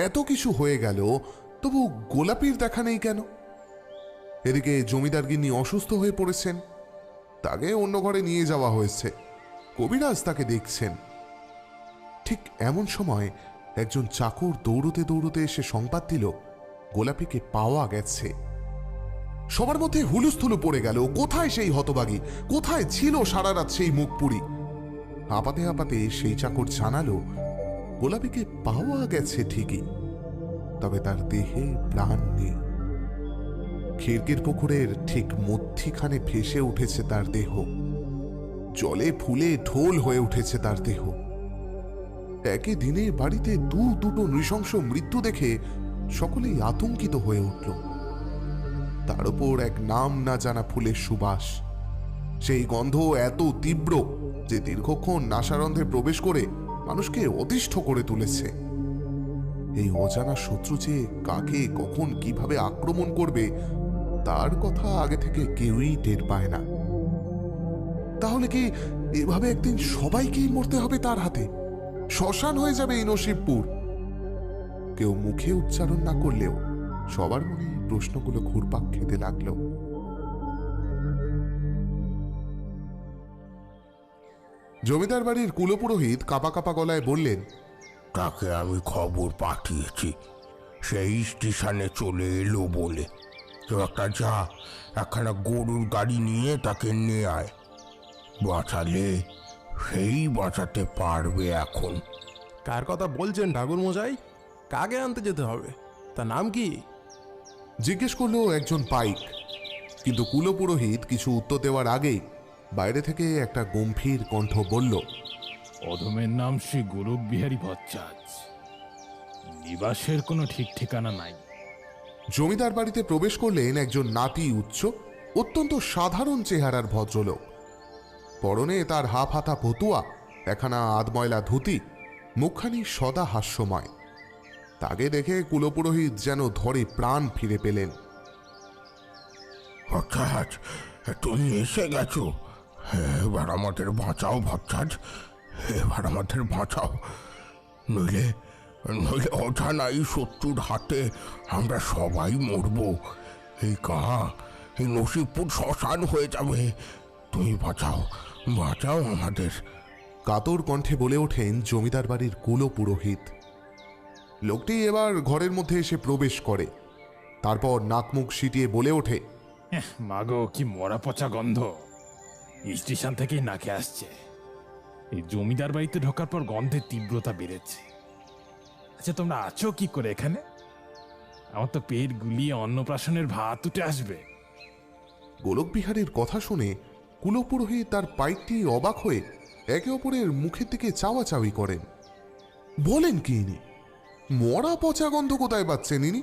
এত কিছু হয়ে গেল, তবু গোলাপির দেখা নেই কেন? এদিকে জমিদার গিন্নি অসুস্থ হয়ে পড়েছেন, তাকে অন্য ঘরে নিয়ে যাওয়া হয়েছে। কবিরাজ তাকে দেখছেন। ঠিক এমন সময় একজন চাকর দৌড়তে দৌড়তে এসে সংবাদ দিল গোলাপিকে পাওয়া গেছে। সবার মধ্যে হুলুস্থুলু পড়ে গেল। কোথায় সেই হতবাগী? কোথায় ছিল সারা রাত সেই মুখপুরি? হাঁপাতে হাঁপাতে সেই চাকর জানালো গোলাপিকে পাওয়া গেছে ঠিকই, তবে তার দেহে প্রাণ নেই। খিড়কির পুকুরের ঠিক মধ্যিখানে ভেসে উঠেছে তার দেহ। জলে ফুলে ঢোল হয়ে উঠেছে তার দেহ। একই দিনে বাড়িতে দুটো নৃশংস মৃত্যু দেখে সকলেই আতঙ্কিত হয়ে উঠল। তার উপর এক নাম না জানা ফুলের সুবাস। সেই গন্ধ এত তীব্র যে দীর্ঘক্ষণ নাসারন্ধ্রে প্রবেশ করে মানুষকে অতিষ্ঠ করে তুলেছে। এই অজানা শত্রু যে কাকে কখন কিভাবে আক্রমণ করবে তার কথা আগে থেকে কেউই টের পায় না। তাহলে কি এভাবে একদিন সবাইকেই মরতে হবে তার হাতে? শ্মশান হয়ে যাবে এই নসিবপুর। কেউ মুখে উচ্চারণ না করলেও সবার মনে এই প্রশ্নগুলো ঘুরপাক খেতে লাগলো। জমিদার বাড়ির কুলপুরোহিত কাঁপা কাঁপা গলায় বললেন, তাকে আমি খবর পাঠিয়েছি, সেই স্টেশনে চলে এলো বলে। তো একটা যা, একখানা গরুর গাড়ি নিয়ে তাকে নিয়ে আয়। বাঁচালে সেই বাঁচাতে পারবে। এখন কার কথা বলছেন ঠাকুর মশাই? কাকে আনতে যেতে হবে? তার নাম কি? জিজ্ঞেস করলো একজন পাইক। কিন্তু কুলপুরোহিত কিছু উত্তর দেওয়ার আগেই বাইরে থেকে একটা গম্ভীর কণ্ঠ বলল, অধমের নাম শ্রী গোলক বিহারী ভট্টাচ। নিবাসের কোনো ঠিক ঠিকানা নাই। জমিদার বাড়িতে প্রবেশ করলেন একজন নাতি উচ্চ, অত্যন্ত সাধারণ চেহারার ভদ্রলোক। পরনে তার হাফ হাতা ফতুয়া, একখানা আধময়লা ধুতি, মুখখানি সদা হাস্যময়। তাকে দেখে কুলপুরোহিত যেন ধরে প্রাণ ফিরে পেলেন। ভট্টাচ, তুমি এসে গেছো। এবার আমাদের বাঁচাও ভট্টাচ, এবার আমাদের বাঁচাও। নইলে নইলে অজানা এই শত্রুর হাতে আমরা সবাই মরব। এই গাঁ, এই নসিবপুর শ্মশান হয়ে যাবে। তুমি বাঁচাও, বাঁচাও আমাদের। কাতর কণ্ঠে বলে ওঠেন জমিদার বাড়ির কুলপুরোহিত। লোকটি এবার ঘরের মধ্যে এসে প্রবেশ করে। তারপর নাকমুখ সিটিয়ে বলে ওঠে, মাগো, কি মরা পচা গন্ধ! স্টেশন থেকেই নাকে আসছে। এই জমিদার বাড়িতে ঢোকার পর গন্ধের তীব্রতা বেড়েছে। আচ্ছা, তোমরা আছো কি করে এখানে? আমার তো পেট গুলিয়ে অন্নপ্রাশনের ভাত উঠে আসবে। গোলক বিহারীর কথা শুনে কুলপুরোহিত তার পাইকটি অবাক হয়ে একে অপরের মুখের দিকে চাওয়াচাওয়ি করেন। বলেন কি ইনি? মরা পচা গন্ধ কোথায় পাচ্ছেন ইনি?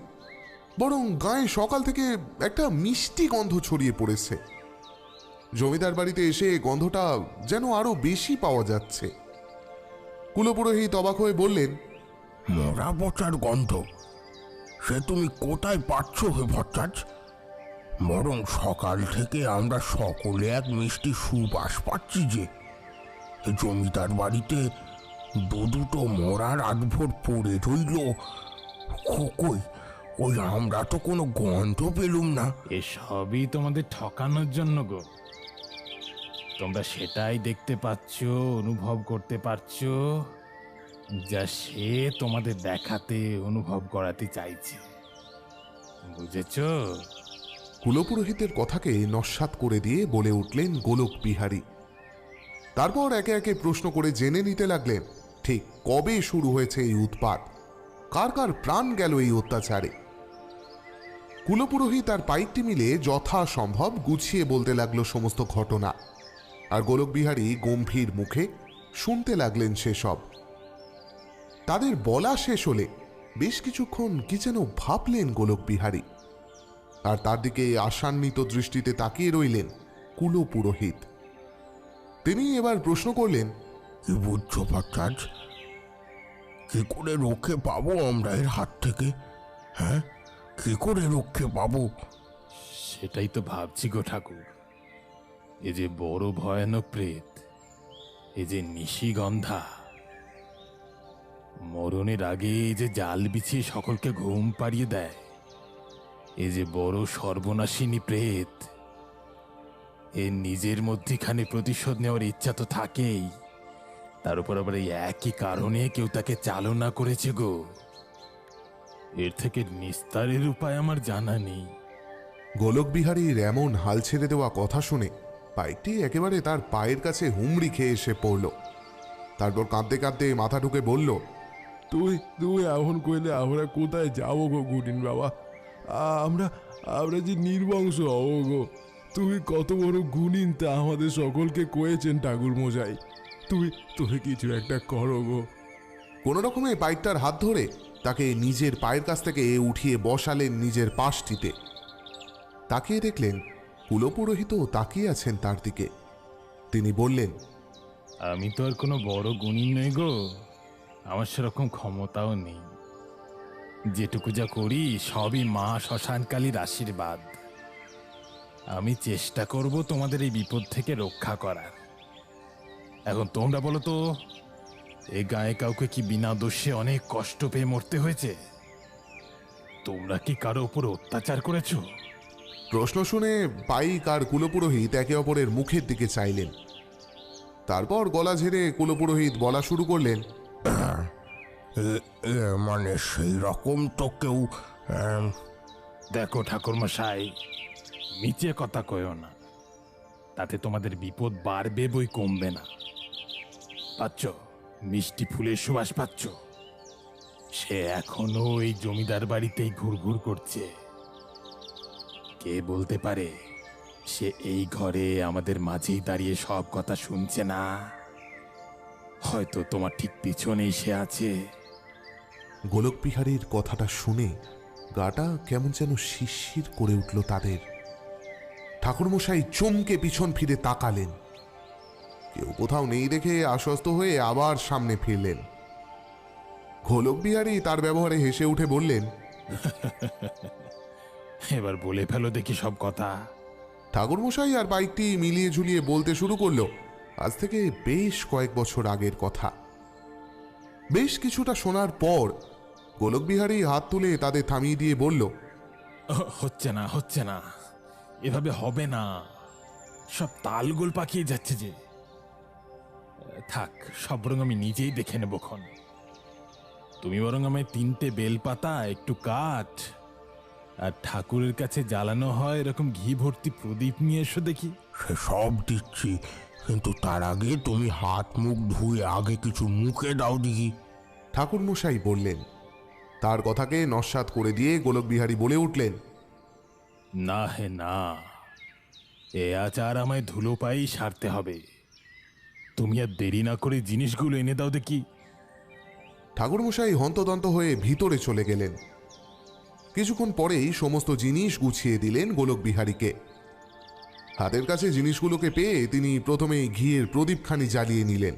বরং গায়ে সকাল থেকে একটা মিষ্টি গন্ধ ছড়িয়ে পড়েছে। জমিদার বাড়িতে এসে গন্ধটা যেন আরো বেশি পাওয়া যাচ্ছে। কুলপুরোহিত অবাক হয়ে বললেন, মরা পচার গন্ধ সে তুমি কোথায় পাচ্ছ হে ভট্টাচ? বরং সকাল থেকে আমরা সকলে এক মিষ্টি সুবাস পাচ্ছি যে। জমিদার বাড়িতে দুটো মরা রাতভর পড়ে রইল। কই ওই আমরা তো কোনো গন্ধ পেলুম না। এসবই তোমাদের ঠকানোর জন্য গো। তোমরা সেটাই দেখতে পাচ্ছ, অনুভব করতে পারছো, যা সে তোমাদের দেখাতে অনুভব করাতে চাইছে। বুঝেছো? কুলপুরোহিতের কথাকে নস্যাৎ করে দিয়ে বলে উঠলেন গোলক বিহারী। তারপর একে একে প্রশ্ন করে জেনে নিতে লাগলেন ঠিক কবে শুরু হয়েছে এই উৎপাত, কার কার প্রাণ গেল এই অত্যাচারে। কুলপুরোহিত আর পাইকটি মিলে যথাসম্ভব গুছিয়ে বলতে লাগলো সমস্ত ঘটনা, আর গোলক বিহারী গম্ভীর মুখে শুনতে লাগলেন সেসব। তাদের বলা শেষ হলে বেশ কিছুক্ষণ কি যেন ভাবলেন গোলক বিহারী, আর তার দিকে আশান্বিত দৃষ্টিতে তাকিয়ে রইলেন কুলপুরোহিত। তিনি এবার প্রশ্ন করলেন, কি বুঝছো ভট্টাচ? কি করে রক্ষে পাবো আমরা এর হাত থেকে? হ্যাঁ, কি করে রক্ষে পাবো? সেটাই তো ভাবছি গো ঠাকুর। এ যে বড় ভয়ানক প্রেত, এ যে নিশিগন্ধা, মরণের আগে যে জাল বিছিয়ে সকলকে ঘুম পাড়িয়ে দেয়, এ যে বড় সর্বনাশিনী প্রেত, এর নিজের মধ্যেখানে প্রতিশোধ নেওয়ার ইচ্ছা তো থাকেই। তার উপর আবার এই একই কারণে কেউ তাকে চালনা করেছে গো। এর থেকে নিস্তারের উপায় আমার জানা নেই। গোলক বিহারীর এমন হাল ছেড়ে দেওয়া কথা শুনে পাইকটি একেবারে তার পায়ের কাছে হুমড়ি খেয়ে এসে পড়ল। তারপর কাঁদতে কাঁদতে মাথা ঢুকে বলল, তুই তুই এমন কইলে আমরা কোথায় যাবো গো গুটিন বাবা? আমরা আমরা যে নির্বংশ হব গো। তুমি কত বড় গুণিন তা আমাদের সকলকে কয়েছেন ঠাকুর মশাই। তুমি কিছু একটা করো গো। কোনো রকমে পাইকটার হাত ধরে তাকে নিজের পায়ের কাছ থেকে উঠিয়ে বসালেন নিজের পাশটিতে। তাকিয়ে দেখলেন কুলপুরোহিত তাকিয়ে আছেন তার দিকে। তিনি বললেন, আমি তো আর কোনো বড় গুণী নই গো, আমার সেরকম ক্ষমতাও নেই। যেটুকু যা করি সবই মা শ্মশানকালীর আশীর্বাদ। আমি চেষ্টা করব তোমাদের এই বিপদ থেকে রক্ষা করার। এখন তোমরা বলো তো, এ গায়ে কাউকে কি বিনা দোষে অনেক কষ্ট পেয়ে মরতে হয়েছে? তোমরা কি কারো উপর অত্যাচার করেছো? প্রশ্ন শুনে পাইক আর কুলপুরোহিত একে অপরের মুখের দিকে চাইলেন। তারপর গলা ঝেড়ে কুলপুরোহিত বলা শুরু করলেন, মানে সেই রকম তো কেউ দেখো ঠাকুরমশাই, নিচে কথা কয়ো না, তাতে তোমাদের বিপদ বাড়বে বই কমবে না। পাচ্ছ মিষ্টি ফুলের সুবাস পাচ্ছ? সে এখনো এই জমিদার বাড়িতেই ঘুরঘুর করছে। কে বলতে পারে সে এই ঘরে আমাদের মাঝেই দাঁড়িয়ে সব কথা শুনছে না? হয়তো তোমার ঠিক পিছনেই সে আছে। গোলকবিহারীর কথাটা শুনে গাটা কেমন যেন শিরশির করে উঠল তাদের। ঠাকুরমশাই চমকে পিছন ফিরে তাকালেন। কেউ কোথাও নেই দেখে আশ্বস্ত হয়ে আবার সামনে ফিরলেন। গোলকবিহারী তার ব্যবহারে হেসে উঠে বললেন, এবার বলে ফেলো দেখি সব কথা। ঠাকুরমশাই আর বাইকটি মিলিয়ে ঝুলিয়ে বলতে শুরু করলো আজ থেকে বেশ কয়েক বছর আগের কথা। বেশ কিছুটা শোনার পর গোলকবিহারী হাত তুলে তাদের থামিয়ে দিয়ে বলল, হচ্ছে না, হচ্ছে না, এভাবে হবে না, সব তালগোল পাকিয়ে যাচ্ছে যে। থাক, সব রঙ আমি নিজেই দেখে নেবক্ষণ। তুমি বরং আমায় 3টে বেলপাতা, একটু কাঠ আর ঠাকুরের কাছে জ্বালানো হয় এরকম ঘি ভর্তি প্রদীপ নিয়ে এসো দেখি। সে সব দিচ্ছি, কিন্তু তার আগে তুমি হাত মুখ ধুয়ে আগে কিছু মুখে দাও দেখি। ঠাকুরমশাই বললেন। তার কথাকে নস্যাৎ করে দিয়ে গোলকবিহারী বলে উঠলেন, না হে না, এ আচার আমায় ধুলো পাই সারতে হবে। তুমি আর দেরি না করে জিনিসগুলো এনে দাও দেখি। ঠাকুরমশাই হন্তদন্ত হয়ে ভিতরে চলে গেলেন। কিছুক্ষণ পরেই সমস্ত জিনিস গুছিয়ে দিলেন গোলকবিহারীকে। হাতের কাছে জিনিসগুলোকে পেয়ে তিনি প্রথমেই ঘিয়ের প্রদীপখানি জ্বালিয়ে নিলেন।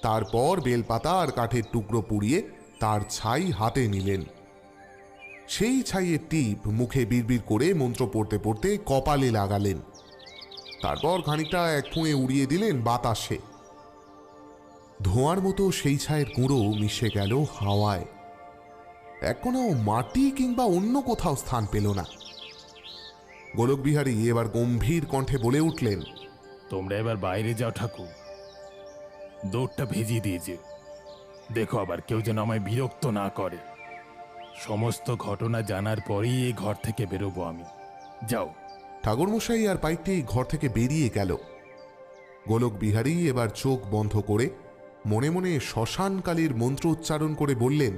তারপর বেলপাতা আর কাঠের টুকরো পুড়িয়ে তার ছাই হাতে নিলেন। সেই ছাইয়ের টিপ মুখে বিড়বিড় করে মন্ত্র পড়তে পড়তে কপালে লাগালেন। তারপর খানিকটা এক ফুঁয়ে উড়িয়ে দিলেন বাতাসে। ধোঁয়ার মতো সেই ছায়ের গুঁড়ো মিশে গেল হাওয়ায়। এখনো মাটি কিংবা অন্য কোথাও স্থান পেল না। গোলকবিহারী এবার গম্ভীর কণ্ঠে বলে উঠলেন, তোমরা এবার বাইরে যাও ঠাকুর, দৌড়টা ভেজিয়ে দিয়েছে। দেখো আবার কেউ যেন আমায় বিরক্ত না করে। সমস্ত ঘটনা জানার পরেই এই ঘর থেকে বেরোবো আমি। যাও। ঠাকুরমশাই আর পাইকটি ঘর থেকে বেরিয়ে গেল। গোলকবিহারী এবার চোখ বন্ধ করে মনে মনে শ্মশানকালীর মন্ত্র উচ্চারণ করে বললেন,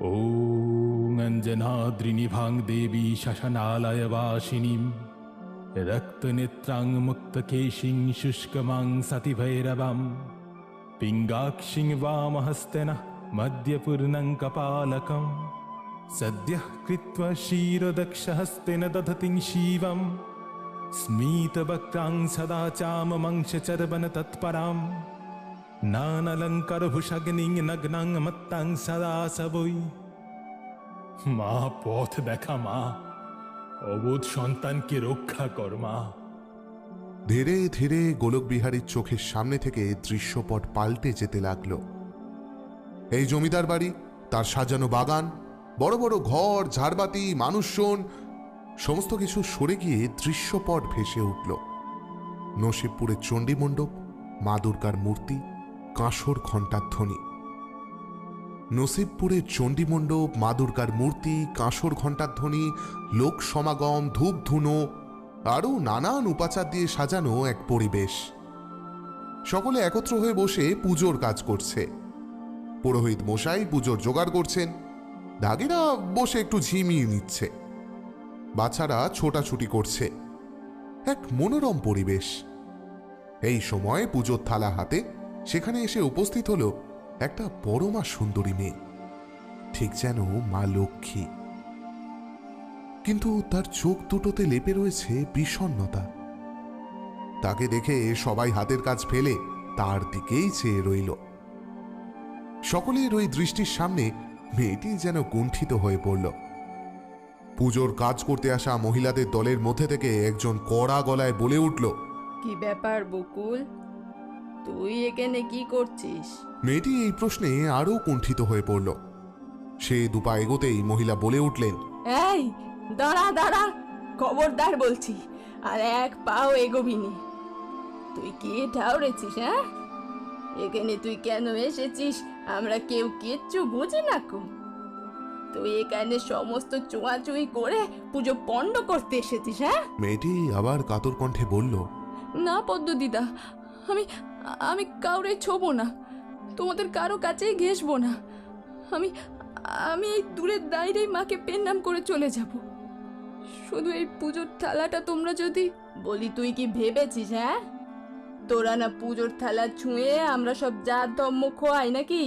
ওম অঞ্জনাদ্রিনিভাং দেবী শ্মশানালয় বাসিনীম রক্তনেত্রাং মুক্তকেশিং শুষ্কমাং সতিভৈরবাম পিঙ্গাক্ষিং বামহস্তেনঃ মধ্যপূর্ণং কপালকম সদ্যঃ কৃত্বা শিরদক্ষহস্তেন দধতিং শিবম স্মিতবক্ত্রাং সদা চামমংশচর্বণ তৎপরাম নানালঙ্কারভূষগ্নিং নগ্নাং মত্তাং সদা সবই। মা, পথ দেখা মা, অবোধ সন্তানকে রক্ষা কর মা। ধীরে ধীরে গোলকবিহারীর চোখের সামনে থেকে দৃশ্যপট পাল্টে যেতে লাগল। এই জমিদার বাড়ি, তার সাজানো বাগান, বড় বড় ঘর, ঝাড়বাতি, মানুষজন, সমস্ত কিছু সরে গিয়ে দৃশ্যপট ভেসে উঠল। নসিবপুরের চণ্ডীমণ্ডপ, মা দুর্গার মূর্তি, কাঁসর ঘণ্টার ধ্বনি। নসিবপুরের চণ্ডীমণ্ডপ, মা দুর্গার মূর্তি, কাঁসর ঘণ্টার ধ্বনি, লোক সমাগম, ধূপ ধুনো, আরও নানান উপাচার দিয়ে সাজানো এক পরিবেশ। সকলে একত্র হয়ে বসে পুজোর কাজ করছে। পুরোহিত মশাই পুজোর জোগাড় করছেন, দাগেরা বসে একটু ঝিমিয়ে নিচ্ছে, বাচ্চারা ছোটাছুটি করছে। এক মনোরম পরিবেশ। এই সময় পুজোর থালা হাতে সেখানে এসে উপস্থিত হলো একটা পরমা সুন্দরী মেয়ে, ঠিক যেন মা লক্ষ্মী। কিন্তু তার চোখ দুটোতে লেপে রয়েছে বিষণ্ণতা। তাকে দেখে সবাই হাতের কাজ ফেলে তার দিকেই চেয়ে রইল। সকলের ওই দৃষ্টির সামনে মেয়েটি যেন কুণ্ঠিত হয়ে পড়ল। পুজোর কাজ করতে আসা মহিলাদের দলের মধ্যে থেকে একজন কড়া গলায় বলে উঠল, কি ব্যাপার বকুল, তুই এখানে কি করছিস? মেয়েটি এই প্রশ্নে আরো কুণ্ঠিত হয়ে পড়ল। সে দুপা এগোতেই মহিলা বলে উঠলেন, এই দাঁড়া দাঁড়া, খবরদার বলছি, আর এক পাও এগোবি নি। তুই কি ঠাউরেছিস? হ্যাঁ, এখানে তুই কেন এসেছিস আমরা কেউ কিচ্ছু বুঝি না কো। তুই এখানে সমস্ত চুয়াচুই করে পুজো পণ্ড করতে এসেছিস? হ্যাঁ। মেয়েটি আবার কাতর কণ্ঠে বলল, না পদ্ম দিদা, আমি আমি কাউরে ছোবো না, তোমাদের কারো কাছেই ঘেসবো না। আমি আমি এই দূরের দাঁড়িয়েই মাকে পেন্নাম করে চলে যাব। শুধু এই পুজোর থালাটা তোমরা যদি বলি। তুই কি ভেবেছিস? হ্যাঁ, তোরা না পুজোর থালা ছুঁয়ে আমরা সব জাত ধর্ম খোয়াই নাকি?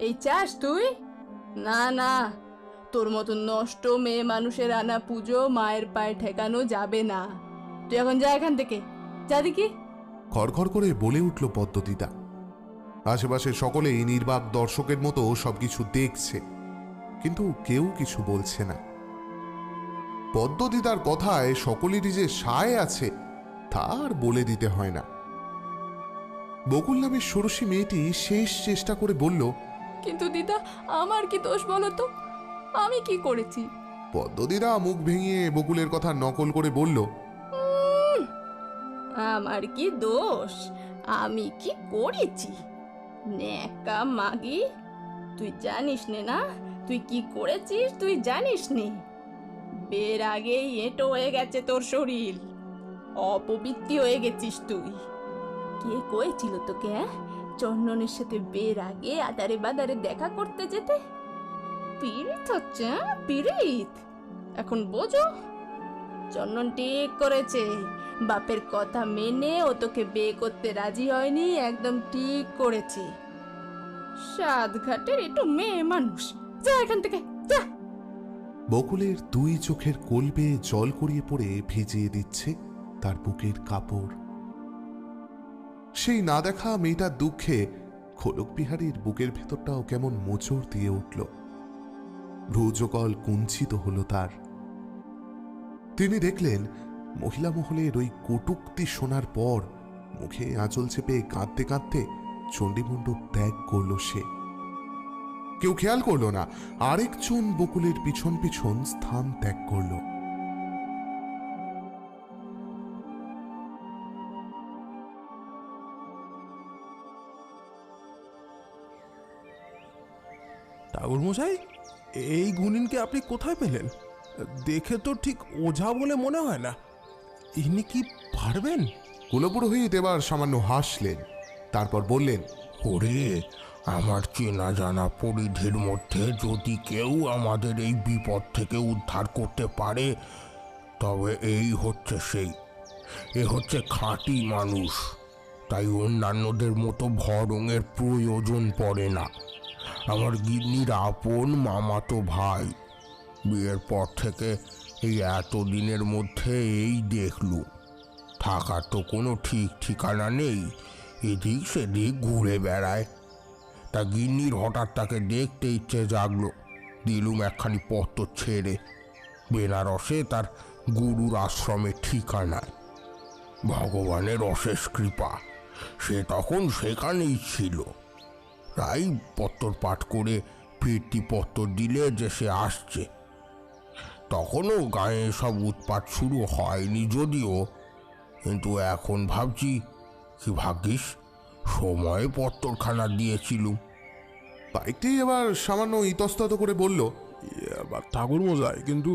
এই চাস তুই? না না, তোর মতো নষ্ট মেয়ে মানুষের আনা পুজো মায়ের পায়ে ঠেকানো যাবে না। তুই এখন যা এখান থেকে, যা দেখি। খড়খড় করে বলে উঠল পদ্মদিদা। আশেপাশে সকলেই নির্বাক দর্শকের মতো সবকিছু দেখছে, কিন্তু কেউ কিছু বলছে না। পদ্মদিদার কথায় সকলেরই যে সায় আছে তা আর বলে দিতে হয় না। বকুল নামের ষোড়শী মেয়েটি শেষ চেষ্টা করে বলল, কিন্তু দিদা, আমার কি দোষ বলো তো? আমি কি করেছি? পদ্মদিদা মুখ ভেঙে বকুলের কথা নকল করে বলল, আমার কি দোষ? আমি কি করেছি? নেকা মাগি, তুই জানিস নে না তুই কি করেছিস? তুই জানিস নে? বের আগেই এঁটো হয়ে গেছে তোর শরীর, অপবিত্তি হয়ে গেছিস তুই। কে কয়েছিল তোকে চন্দনের সাথে বের আগে আদারে বাদারে দেখা করতে যেতে? পীড়িত হচ্ছে, পীড়িত। এখন বোঝো, চন্দন ঠিক করেছে, বাপের কথা মেনে ও তোকে বিয়ে করতে রাজি হয়নি, একদম ঠিক করেছে। সাতঘাটের একটু মেয়ে মানুষ, যা এখান থেকে যা। বকুলের দুই চোখের কোল বেয়ে জল গড়িয়ে পড়ে ভিজিয়ে দিচ্ছে তার বুকের কাপড়। সেই না দেখা মেয়েটার দুঃখে খোলক বিহারীর বুকের ভেতরটাও কেমন মোচড় দিয়ে উঠল। ভ্রুযকল কুঞ্চিত হল তার। তিনি দেখলেন মহিলা মহলের ওই কটূক্তি শোনার পর মুখে আঁচল চেপে কাঁদতে কাঁদতে চণ্ডীমণ্ডপ ত্যাগ করল সে। কেউ খেয়াল করল না আরেকজন বকুলের পিছন পিছন স্থান ত্যাগ করল। ঠাকুরমশাই, এই গুণিনকে আপনি কোথায় পেলেন? দেখে তো ঠিক ওঝা বলে মনে হয় না। ইনি কি পারবেন? কুলপুরোহিত এবার সামান্য হাসলেন, তারপর বললেন, ওরে, আমার চেনা জানা পরিধির মধ্যে যদি কেউ আমাদের এই বিপদ থেকে উদ্ধার করতে পারে তবে এই হচ্ছে সেই। এ হচ্ছে খাঁটি মানুষ, তাই অন্যান্যদের মতো ভরঙের প্রয়োজন পড়ে না। আমার গিন্নির আপন মামাতো ভাই। বিয়ের পর থেকে এই এতদিনের মধ্যে এই দেখলু, থাকার তো কোনো ঠিক ঠিকানা নেই, এদিক সেদিক ঘুরে বেড়ায়। তা গিন্নির হঠাৎ তাকে দেখতে ইচ্ছে জাগলো, দিলুম একখানি পত্র ছেড়ে বেনারসে তার গুরুর আশ্রমের ঠিকানায়। ভগবানের অশেষ কৃপা, সে তখন সেখানেই ছিল। তাই পত্র পাঠ করে ফিরতি পত্র দিলে যে সে আসছে। তখনও গায়ে সব উৎপাত শুরু হয়নি যদিও, কিন্তু এখন ভাবছি কি ভাগ্যিস সময় পত্রখানা দিয়েছিলুম। পাইকটি এবার সামান্য ইতস্তত করে বলল, ঠাকুরমশাই, কিন্তু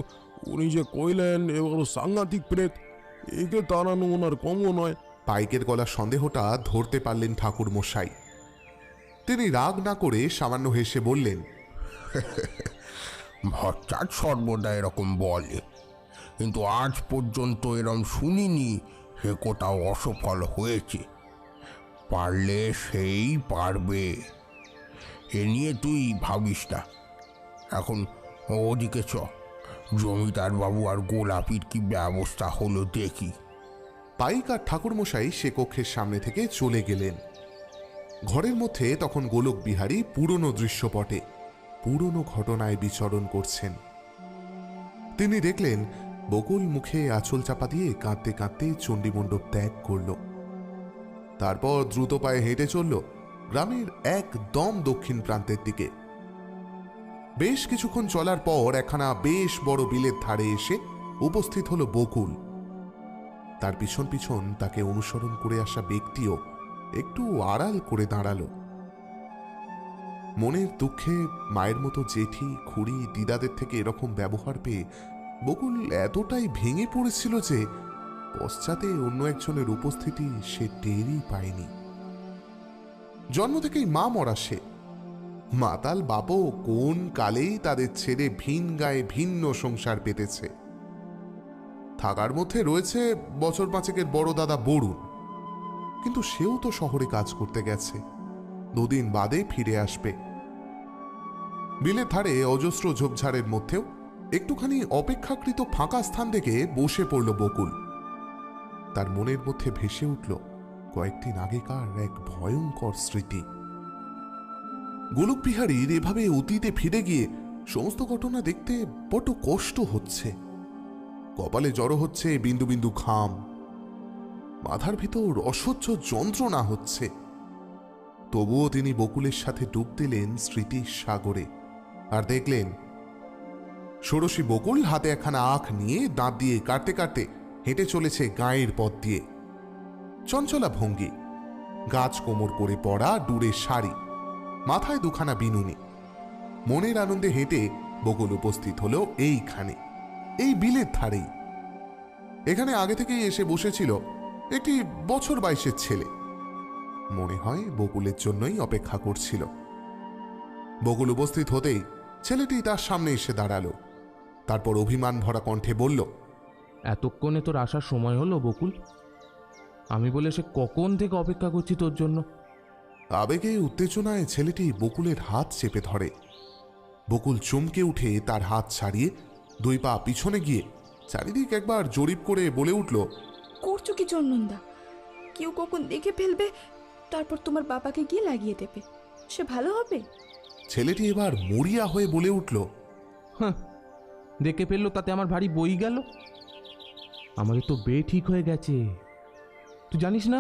উনি যে কইলেন এবার সাংঘাতিক প্রেত, একে তাড়ানো ওনার কমও নয়। পাইকের গলার সন্দেহটা ধরতে পারলেন ঠাকুর মশাই। তিনি রাগ না করে সামান্য হেসে বললেন, ভট্টাচার্য সর্বদা এরকম বলে, কিন্তু আজ পর্যন্ত এরম শুনিনি সে কোথাও অসফল হয়েছে। পারলে সেই পারবে, এ নিয়ে তুই ভাবিস না। এখন ওদিকে চ, জমিদার বাবু আর গোলাপির কি ব্যবস্থা হলো দেখি। পাইক আর ঠাকুরমশাই সে কক্ষের সামনে থেকে চলে গেলেন। ঘরের মধ্যে তখন গোলক বিহারী পুরনো দৃশ্যপটে পুরনো ঘটনায় বিচরণ করছেন। তিনি দেখলেন বকুল মুখে আঁচল চাপা দিয়ে কাঁদতে কাঁদতে চণ্ডীমণ্ডপ ত্যাগ করল। তারপর দ্রুত পায়ে হেঁটে চলল গ্রামের একদম দক্ষিণ প্রান্তের দিকে। বেশ কিছুক্ষণ চলার পর একখানা বেশ বড় বিলের ধারে এসে উপস্থিত হলো বকুল। তার পিছন পিছন তাকে অনুসরণ করে আসা ব্যক্তিও একটু আড়াল করে দাঁড়ালো। মনের দুঃখে মায়ের মতো জেঠি, খুড়ি, দিদাদের থেকে এরকম ব্যবহার পেয়ে বকুল এতটাই ভেঙে পড়েছিল যে পশ্চাতে অন্য একজনের উপস্থিতি সে টেরই পায়নি। জন্ম থেকেই মা মরা সে। মাতাল বাপও কোন কালেই তাদের ছেড়ে ভিন গায়ে ভিন্ন সংসার পেতেছে। থাকার মধ্যে রয়েছে বছর পাঁচেকের বড় দাদা বরুণ, কিন্তু সেও তো শহরে কাজ করতে গেছে, দুদিন বাদে ফিরে আসবে। বিলের ধারে অজস্র ঝোপঝাড়ের মধ্যেও একটুখানি অপেক্ষাকৃত ফাঁকা স্থান থেকে বসে পড়ল বকুল। তার মনের মধ্যে ভেসে উঠল কয়েকদিন আগেকার এক ভয়ঙ্কর স্মৃতি। গোলক বিহারীর এভাবে অতীতে ফিরে গিয়ে সমস্ত ঘটনা দেখতে বড় কষ্ট হচ্ছে। কপালে জড়ো হচ্ছে বিন্দু বিন্দু ঘাম, মাথার ভিতর অসহ্য যন্ত্রণা হচ্ছে। তবুও তিনি বকুলের সাথে ডুব দিলেন স্মৃতির সাগরে, আর দেখলেন ষোড়শী বকুল হাতে একখানা আখ নিয়ে দাঁত দিয়ে কাটতে কাটতে হেঁটে চলেছে গাঁয়ের পথ দিয়ে। চঞ্চলা ভঙ্গি, গাছ কোমর করে পড়া ডুরের শাড়ি, মাথায় দুখানা বিনুনি। মনের আনন্দে হেঁটে বকুল উপস্থিত হলো এইখানে, এই বিলের ধারেই। এখানে আগে থেকেই এসে বসেছিল একটি বছর 22-এর ছেলে। মনে হয় বকুলের জন্যই অপেক্ষা করছিল। বকুল উপস্থিত হতেই ছেলেটি তার সামনে এসে দাঁড়ালো। তারপর অভিমান ভরা কণ্ঠে বলল, এতক্ষণে তোর আসার সময় হলো বকুল? আমি বলে সে কখন থেকে অপেক্ষা করছি তোর জন্য। আবেগে উত্তেজনায় ছেলেটি বকুলের হাত চেপে ধরে। বকুল চমকে উঠে তার হাত ছাড়িয়ে 2 পা পিছনে গিয়ে চারিদিক একবার জরিপ করে বলে উঠল, করছো কি চন্দনদা? কেউ কখন দেখে ফেলবে, তারপর তোমার বাবাকে গিয়ে লাগিয়ে দেবে, সে ভালো হবে? ছেলেটি এবার মরিয়া হয়ে বলে উঠল, হ্যাঁ, দেখে ফেললো তাতে আমার ভারী বই গেল। আমাদের তো বিয়ে ঠিক হয়ে গেছে, তুই জানিস না?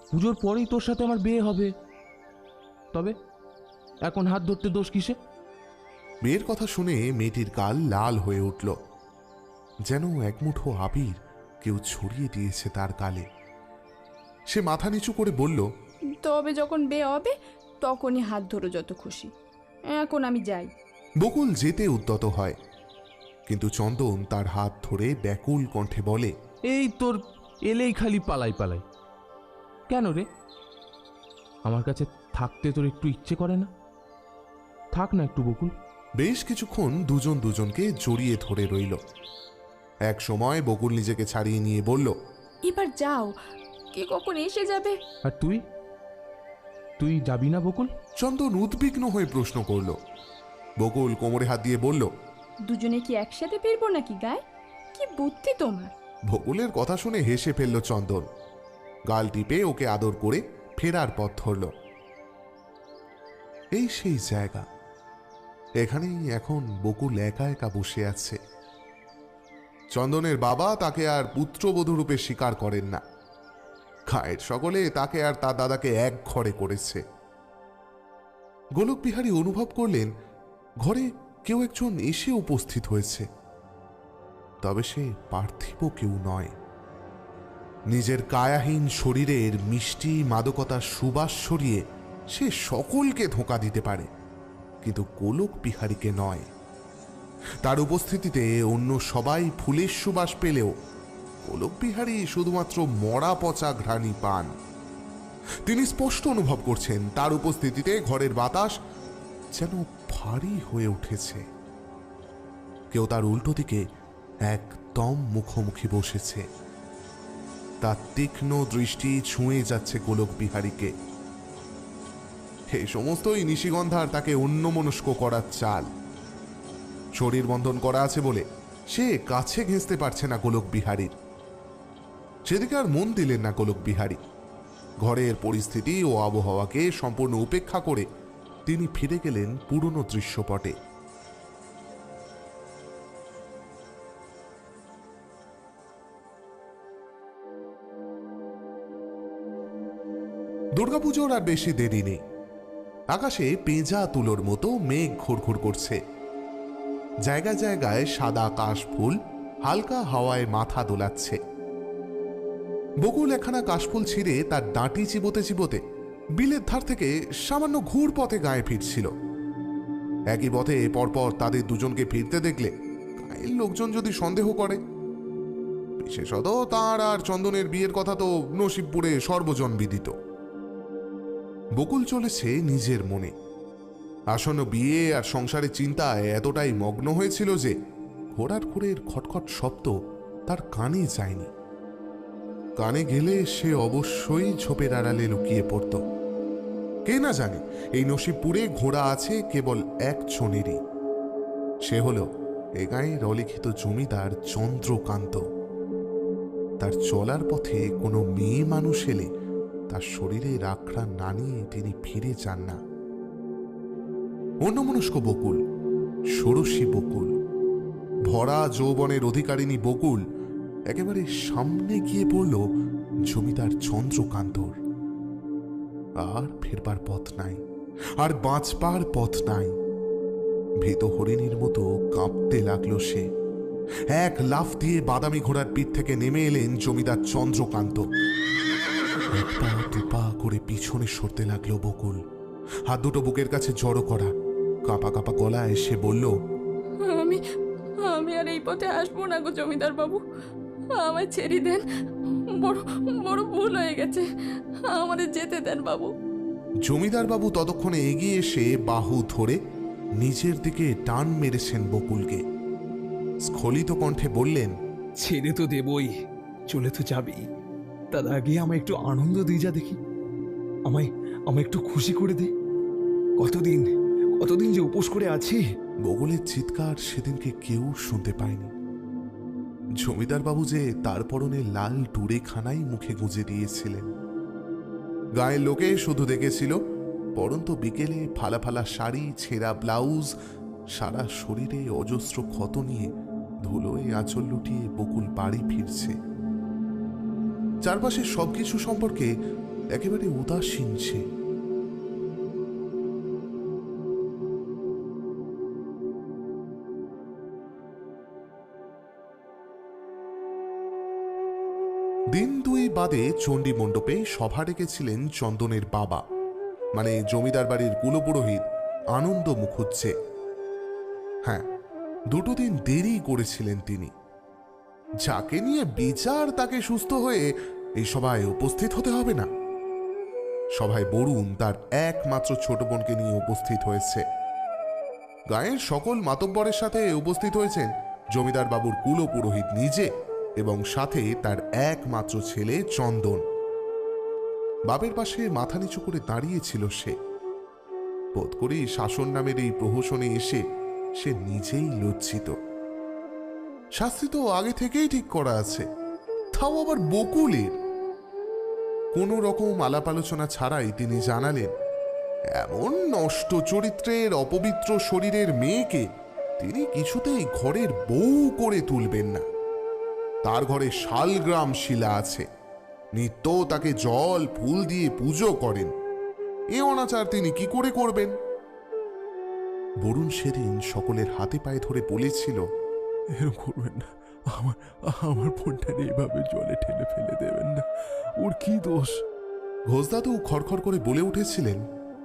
পুজোর পরেই তোর সাথে আমার বিয়ে হবে। তবে এখন হাত ধরতে দোষ কিসে? বিয়ের কথা শুনে মেয়েটির গাল লাল হয়ে উঠল, যেন এক মুঠো আবির কেউ ছড়িয়ে দিয়েছে তার গালে। সে মাথা নিচু করে বলল, তবে যখন বিয়ে হবে তখনই হাত ধরো যত খুশি, এখন আমি যাই। বকুল যেতে উদ্যত হয়, কিন্তু চন্দন তার হাত ধরে ব্যাকুল কণ্ঠে বলে, এই তোর এলেই খালি পালাই পালাই। কেন রে? আমার কাছে থাকতে তোর একটু ইচ্ছে করে না? থাক না একটু বকুল। বেশ কিছুক্ষণ দুজন দুজনকে জড়িয়ে ধরে রইল। এক সময় বকুল নিজেকে ছাড়িয়ে নিয়ে বলল, এবার যাও, কে কখন এসে যাবে। আর তুই তুই যাবি না বকুল? চন্দন উদ্বিগ্ন হয়ে প্রশ্ন করল। বকুল কোমরে হাত দিয়ে বলল, দুজনে কি একসাথে ফিরবো নাকি গায়ে? কি বুদ্ধি তোমার! বকুলের কথা শুনে হেসে ফেলল চন্দন। গাল টিপে ওকে আদর করে ফেরার পথ ধরল। এই সেই জায়গা, এখানেই এখন বকুল একা একা বসে আছে। চন্দনের বাবা তাকে আর পুত্রবধূ রূপে স্বীকার করেন না। গায়ের সকলে তাকে আর তার দাদাকে এক ঘরে করেছে। গোলক বিহারী অনুভব করলেন ঘরে কেউ একজন এসে উপস্থিত হয়েছে, তবে সে পার্থিব কেউ নয়। নিজের কায়াহীন শরীরের মিষ্টি মাদকতার সুবাস সরিয়ে সে সকলকে ধোঁকা দিতে পারে, কিন্তু গোলক বিহারীকে নয়। তার উপস্থিতিতে অন্য সবাই ফুলের সুবাস পেলেও গোলক বিহারী শুধুমাত্র মরা পচা ঘ্রাণী পান। তিনি স্পষ্ট অনুভব করছেন তার উপস্থিতিতে ঘরের বাতাস যেন ভারী হয়ে উঠেছে। কেউ তার উল্টো দিকে একদম মুখোমুখি বসেছে। তার তীক্ষ্ণ দৃষ্টি ছুঁয়ে যাচ্ছে গোলক বিহারীকে। এই সমস্তই নিশিগন্ধার তাকে অন্যমনস্ক করার চাল। শরীর বন্ধন করা আছে বলে সে কাছে ঘেঁষতে পারছে না গোলক বিহারীর। সেদিকে আর মন দিলেন না গোলক বিহারী। ঘরের পরিস্থিতি ও আবহাওয়াকে সম্পূর্ণ উপেক্ষা করে তিনি ফিরে গেলেন পুরনো দৃশ্যপটে। দুর্গাপুজোর আর বেশি দেরি নেই। আকাশে পেঁজা তুলোর মতো মেঘ ঘুরঘুর করছে। জায়গায় জায়গায় সাদা কাশফুল হালকা হাওয়ায় মাথা দোলাচ্ছে। বকুল একখানা কাশফুল ছিঁড়ে তার ডাঁটি চিবোতে চিবোতে বিলের ধার থেকে সামান্য ঘুর পথে গায়ে ফিরছিল। একই পথে পরপর তাদের দুজনকে ফিরতে দেখলে গায়ের লোকজন যদি সন্দেহ করে, বিশেষত তার আর চন্দনের বিয়ের কথা তো নসিবপুরে সর্বজন বিদিত। বকুল চলেছে নিজের মনে। আসন্ন বিয়ে আর সংসারের চিন্তায় এতটাই মগ্ন হয়েছিল যে ঘোড়ার খুঁড়ের খটখট শব্দ তার কানে যায়নি। কানে গেলে সে অবশ্যই ঝোপের আড়ালে লুকিয়ে পড়ত। কে না জানে এই নসিবপুরে ঘোড়া আছে কেবল একজনেরই। সে হল এ গাঁয়ের অলিখিত জমিদার চন্দ্রকান্ত। তার চলার পথে কোনো মেয়ে মানুষ এলে তার শরীরের আখড়া না নিয়ে তিনি ফিরে যান না। অন্যমনস্ক বকুল, ষোড়শী বকুল, ভরা যৌবনের অধিকারিণী বকুল একেবারে সামনে গিয়ে পড়ল জমিদার চন্দ্রকান্তর। আর ফেরবার পথ নাই, আর বাঁচবার পথ নাই। ভীত হরিণীর মতো কাঁপতে লাগলো সে। এক লাফ দিয়ে বাদামি ঘোড়ার পিঠ থেকে নেমে এলেন জমিদার চন্দ্রকান্ত। এক পা দুপা করে পিছনে সরতে লাগলো বকুল, হাত দুটো বুকের কাছে জড়ো করা। কাঁপা কাঁপা গলায় সে বলল, আমি আমি আর এই পথে আসবো না গো জমিদার বাবু, আমায় ছেড়ে দেন। বড় বড় ভুল হয়ে গেছে, আমাদের যেতে দেন বাবু। জমিদার বাবু ততক্ষণে এগিয়ে এসে বাহু ধরে নিজের দিকে টান মেরেছেন বকুলকে। স্খলিত কণ্ঠে বললেন, ছেড়ে তো দেবই, চলে তো যাবি, তার আগে আমায় একটু আনন্দ দিয়ে যা দেখি। আমায় আমায় একটু খুশি করে দে। কতদিন কতদিন যে উপোস করে আছি। বকুলের চিৎকার সেদিনকে কেউ শুনতে পায়নি। জমিদার বাবু যে তার পরনে লাল টুরে খানাই মুখে গুঁজে দিয়েছিলেন। গায়ের লোকে শুধু দেখেছিল পরন্ত বিকেলে ফালা ফালা শাড়ি, ছেঁড়া ব্লাউজ, সারা শরীরে অজস্র ক্ষত নিয়ে ধুলোয় আঁচল লুটিয়ে বকুল বাড়ি ফিরছে। চারপাশে সবকিছু সম্পর্কে একেবারে উদাসীন সে। দিন দুই বাদে চণ্ডী মণ্ডপে সভা ডেকেছিলেন চন্দনের বাবা, মানে জমিদার বাড়ির কুলপুরোহিত আনন্দ মুখুজ্জে। হ্যাঁ, দুটো দিন দেরি করেছিলেন তিনি। যাকে নিয়ে বিচার তাকে সুস্থ হয়ে এই সভায় উপস্থিত হতে হবে না। সভায় বরুণ তার একমাত্র ছোট বোনকে নিয়ে উপস্থিত হয়েছে। গায়ের সকল মাতব্বরের সাথে উপস্থিত হয়েছেন জমিদার বাবুর কুলপুরোহিত নিজে এবং সাথে তার একমাত্র ছেলে চন্দন। বাপের পাশে মাথা নিচু করে দাঁড়িয়েছিল সে। বোধ করি শাসন নামের এই প্রহসনে এসে সে নিজেই লজ্জিত। শাস্তি তো আগে থেকেই ঠিক করা আছে, তাও আবার বকুলের। কোন রকম আলাপ আলোচনা ছাড়াই তিনি জানালেন, এমন নষ্ট চরিত্রের অপবিত্র শরীরের মেয়েকে তিনি কিছুতেই ঘরের বউ করে তুলবেন না। তার ঘরে শালগ্রাম শিলা আছে, নিত্য তাকে জল ফুল দিয়ে পুজো করেন। এ অনাচার তিনি কি করে করবেন? বরুণ সেদিন সকলের হাতে পায়ে ধরে বলেছিল, এরকম করবেন না, আমার আমার বোনটা এইভাবে জলে ঠেলে ফেলে দেবেন না, ওর কি দোষ? ঘোষদাদু খড়খড় করে বলে উঠেছিলেন,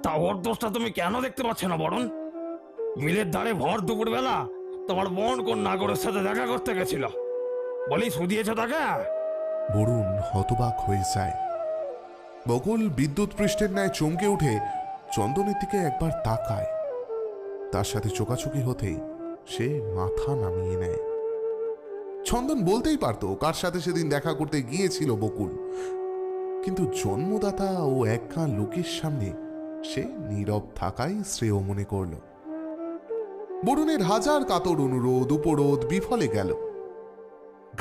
তা ওর দোষটা তুমি কেন দেখতে পাচ্ছ না বরুণ? মিলের ধারে ভর দুপুর বেলা তোমার বোন কোন নাগরের সাথে দেখা করতে গেছিল, বলেই শুধিয়েছ তাকে? বরুণ হতবাক হয়ে যায়। বকুল বিদ্যুৎ পৃষ্ঠের ন্যায় চমকে উঠে চন্দনের দিকে একবার তাকায়। তার সাথে চোকাচুকি হতেই সে মাথা নামিয়ে নেয়। চন্দন বলতেই পারত কার সাথে সেদিন দেখা করতে গিয়েছিল বকুল, কিন্তু জন্মদাতা ও একগাঁ লোকের সামনে সে নীরব থাকাই শ্রেয় মনে করল। বরুণের হাজার কাতর অনুরোধ উপরোধ বিফলে গেল।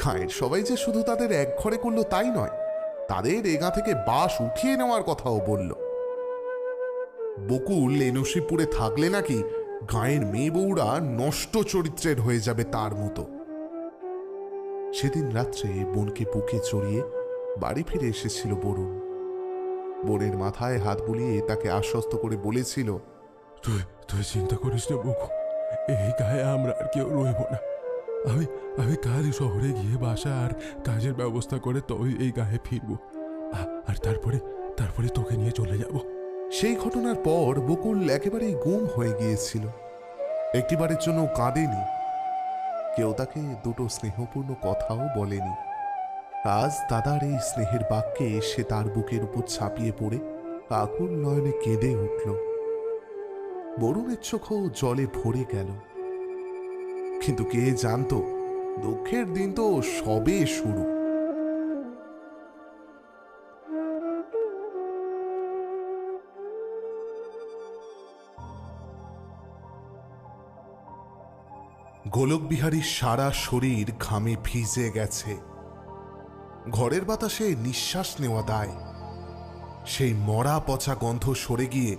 গাঁয়ের সবাই যে শুধু তাদের এক ঘরে করলো তাই নয়, তাদের এগা থেকে বাঁশ উঠিয়ে নেওয়ার কথাও বলল। বকুল এ নসিবপুরে থাকলে নাকি গাঁয়ের মেয়ে বউরা নষ্ট চরিত্রের হয়ে যাবে তার মতো। সেদিন রাত্রে বোনকে বুকে চড়িয়ে বাড়ি ফিরে এসেছিল বরুণ। বোনের মাথায় হাত বুলিয়ে তাকে আশ্বস্ত করে বলেছিল, তুই তুই চিন্তা করিস না বকু, এই গায়ে আমরা আর কেউ রইব না। আমি আমি কালই শহরে গিয়ে বাসা আর কাজের ব্যবস্থা করে তবেই এই গায়ে ফিরবো, আর তারপরে তোকে নিয়ে চলে যাব। সেই ঘটনার পর বকুল একেবারেই গুম হয়ে গিয়েছিল। একটিবারের জন্য কাঁদেনি, কেউ তাকে দুটো স্নেহপূর্ণ কথাও বলেনি। আজ দাদার এই স্নেহের বাক্যে সে তার বুকের উপর ছাপিয়ে পড়ে আকুল নয়নে কেঁদে উঠল। বরুণের চোখও জলে ভরে গেল। কিন্তু কে জানতো দুঃখের দিন তো সবে শুরু। গোলকবিহারীর সারা শরীর ঘামে ভিজে গেছে। ঘরের বাতাসে নিঃশ্বাস নেওয়া দায়। সেই মরা পচা গন্ধ সরে গিয়ে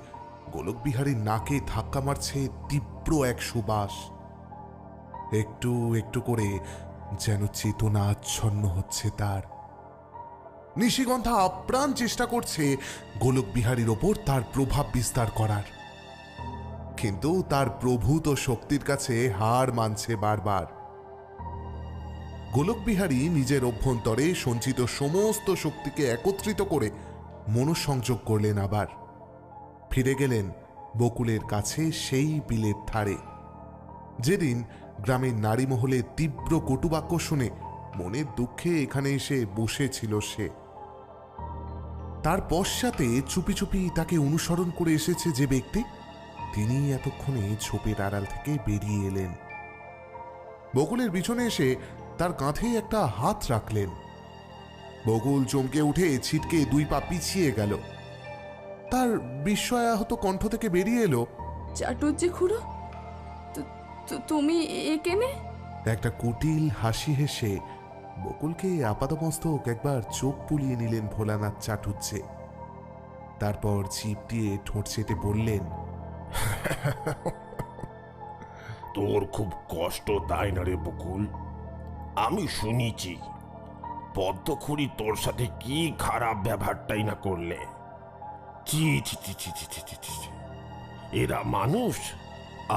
গোলকবিহারীর নাকে ধাক্কা মারছে তীব্র এক সুবাস। একটু একটু করে যেন চেতনা আচ্ছন্ন হচ্ছে তার। নিশিগন্ধা আপ্রাণ চেষ্টা করছে গোলকবিহারীর ওপর তার প্রভাব বিস্তার করার, কিন্তু তার প্রভূত শক্তির কাছে হার মানছে বারবার। গোলকবিহারী নিজের অভ্যন্তরে সঞ্চিত সমস্ত শক্তিকে একত্রিত করে মনোসংযোগ করলেন। আবার ফিরে গেলেন বকুলের কাছে সেই বিলের ধারে, যেদিন গ্রামের নারী মহলে তীব্র কটুবাক্য শুনে মনের দুঃখে এখানে এসে বসেছিল সে। তার পশ্চাতে চুপি চুপি তাকে অনুসরণ করে এসেছে যে ব্যক্তি, তিনি এতক্ষণে ঝোপের আড়াল থেকে বেরিয়ে এলেন। বকুলের পিছনে এসে তার কাঁধে একটা হাত রাখলেন। বকুল চমকে উঠে ছিটকে দুই পা পিছিয়ে গেল। তার বিস্ময়াহত কণ্ঠ থেকে বেরিয়ে এলো, চাটুজ্জে খুড়ো, তুমি এখানে? একটা কুটিল হাসি হেসে বকুলকে আপাতমস্তক একবার চোখ বুলিয়ে নিলেন ভোলানাথ চাটুজ্জে। তারপর জিভ দিয়ে ঠোঁট চেটে বললেন, তোর খুব কষ্ট তাই না রে বকুল? আমি শুনেছি পদ্মখুড়ি তোর সাথে কি খারাপ ব্যবহারটাই না করলে। চি চি চি চি চি চি চি চি। এরা মানুষ,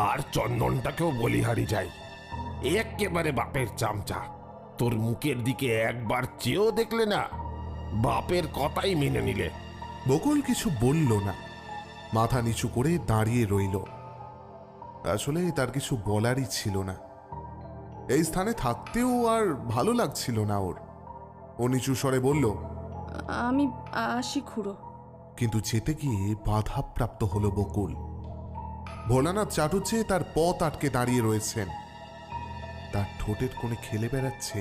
আর চন্দনটাকেও বলিহারি যায়। একেবারে বাপের চামচা। তোর মুখের দিকে একবার চেয়েও দেখলে না, বাপের কথাই মেনে নিলে। বকুল কিছু বলল না, মাথা নিচু করে দাঁড়িয়ে রইল। আসলে তার কিছু বলারই ছিল না। এই স্থানে থাকতেও আর ভালো লাগছিল না ওর। ও নিচু স্বরে বলল, আমি আসি খুড়ো। কিন্তু যেতে গিয়ে বাধাপ্রাপ্ত হলো বকুল। ভোলানাথ চাটুজ্জে তার পথ আটকে দাঁড়িয়ে রয়েছেন। তার ঠোঁটের কোণে খেলে বেড়াচ্ছে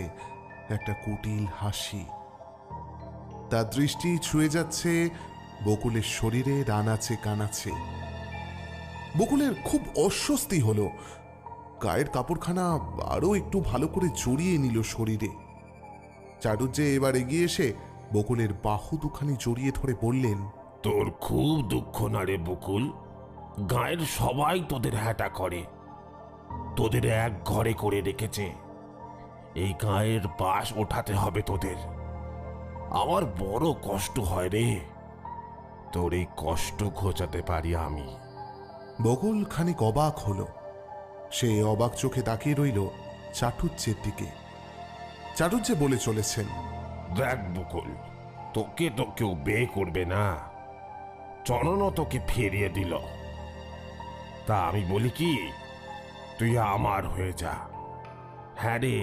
একটা কুটিল হাসি। তার দৃষ্টি ছুঁয়ে যাচ্ছে বকুলের শরীরে আনাচে কানাচে। বকুলের খুব অস্বস্তি হলো। গায়ের কাপড়খানা আরো একটু ভালো করে জড়িয়ে নিল শরীরে। চাটুজ্জে এবার এগিয়ে এসে বকুলের বাহু দুখানি জড়িয়ে ধরে বললেন, তোর খুব দুঃখ না রে বকুল? গায়ের সবাই তোদের হ্যাটা করে, তোদের এক ঘরে করে রেখেছে। এই গায়ের পাশ ওঠাতে হবে তোদের। আমার বড় কষ্ট হয় রে। তোর এই কষ্ট ঘোচাতে পারি আমি। বকুল খানিক অবাক হলো। সে অবাক চোখে তাকিয়ে রইল চাটুজ্জের দিকে। চাটুজ্জে বলে চলেছেন, দেখ বকুল, তোকে তো কেউ বিয়ে করবে না। চননও তোকে ফিরিয়ে দিল। তা আমি বলি কি, তুই আমার হয়ে যা। হ্যাঁ রে,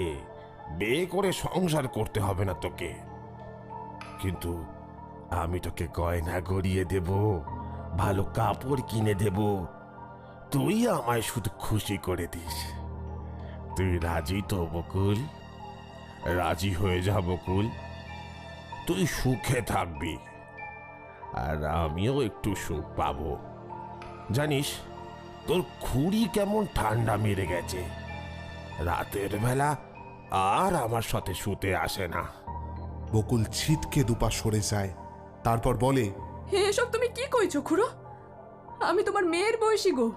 বিয়ে করে সংসার করতে হবে না তোকে, কিন্তু আমি তোকে গয়না গড়িয়ে দেব, ভালো কাপড় কিনে দেব। তুই আমায় শুধু খুশি করে দিস। তুই রাজি তো বকুল? রাজি হয়ে যা বকুল। তুই সুখে থাকবি, আর আমিও একটু সুখ পাবো। জানিস তোর খুঁড়ি কেমন ঠান্ডা মেরে গেছে। রাতের বেলা আর আমার সাথে শুতে আসে না। বকুল ছিটকে দুপা সরে যায়, তারপর বলে, এসব তুমি কি কইছো খুড়ো? আমি তোমার মেয়ের বয়সী গো,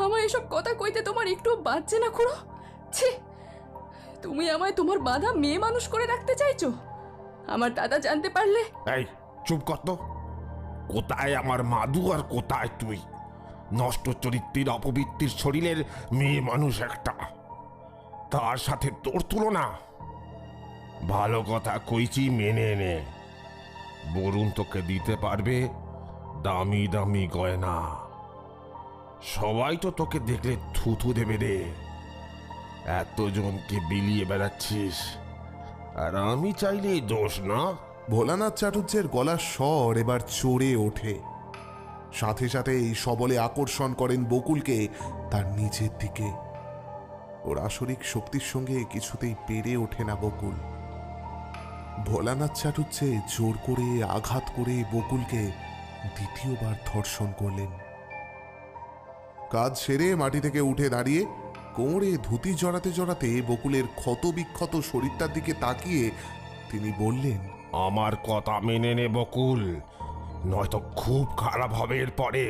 আমায় এসব কথা কইতে তোমার একটু বাজছে না খুড়ো? ছি, তুমি আমায় তোমার বাঁধা মেয়ে মানুষ করে রাখতে চাইছো? আমার দাদা জানতে পারলে। এই চুপ কর তো। কোথায় আমার মাদু আর কোথায় তুই? নষ্ট চরিত্রের অপবৃত্তির শরীরের মেয়ে মানুষ একটা, তার সাথে তোর তুলনা? ভালো কথা কইছি, মেনে নে। বরুণ তোকে দিতে পারবে দামি দামি গয়না। সবাই তো তোকে দেখলে থুথু দেবে রে। এতজনকে বিলিয়ে বেড়াচ্ছিস, আর আমি চাইলেই দোষ না? ভোলানাথ চাটুর্যের গলার স্বর এবার চড়ে ওঠে। সাথে সাথে এই সবলে আকর্ষণ করেন বকুলকে তার নিজের দিকে। ওর আসরিক শক্তির সঙ্গে কিছুতেই পেরে ওঠে না বকুল। ভোলানাথ চাটুর্যে জোর করে আঘাত করে বকুলকে দ্বিতীয়বার ধর্ষণ করলেন। কাজ সেরে মাটি থেকে উঠে দাঁড়িয়ে কোমরে ধুতি জড়াতে জড়াতে বকুলের ক্ষত বিক্ষত শরীরটার দিকে তাকিয়ে তিনি বললেন, আমার কথা মেনে নে বকুল, নয়তো খুব খারাপ হবে এরপরে।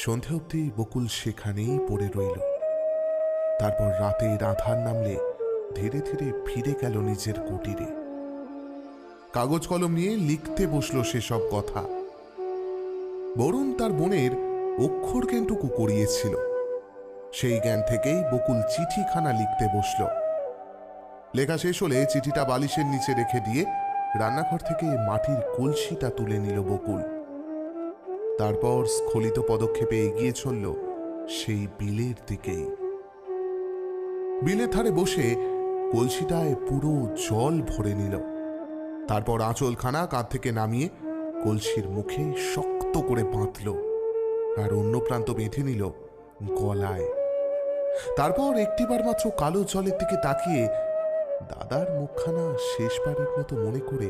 সন্ধে অবধি বকুল সেখানেই পড়ে রইল। তারপর রাতের আধার নামলে ধীরে ধীরে ফিরে গেল নিজের কুটিরে। কাগজ কলম নিয়ে লিখতে বসল সেসব কথা। বরুণ তার বোনের অক্ষর জ্ঞানটুকু করিয়েছিল। সেই জ্ঞান থেকেই বকুল চিঠিখানা লিখতে বসল। লেখা শেষ হলে চিঠিটা বালিশের নিচে রেখে দিয়ে রান্নাঘর থেকে মাটির কলসিটা তুলে নিল বকুল। তারপর স্খলিত পদক্ষেপে এগিয়ে চলল সেই বিলের দিকেই। বিলের ধারে বসে কলসিটায় পুরো জল ভরে নিল। তারপর আঁচলখানা কাঁধ থেকে নামিয়ে কলসির মুখে শক্ত করে বাঁধল, আর অন্য প্রান্ত বেঁধে নিল গলায়। তারপর একটিবার মাত্র কালো জলের দিকে তাকিয়ে দাদার মুখখানা শেষবারের মতো মনে করে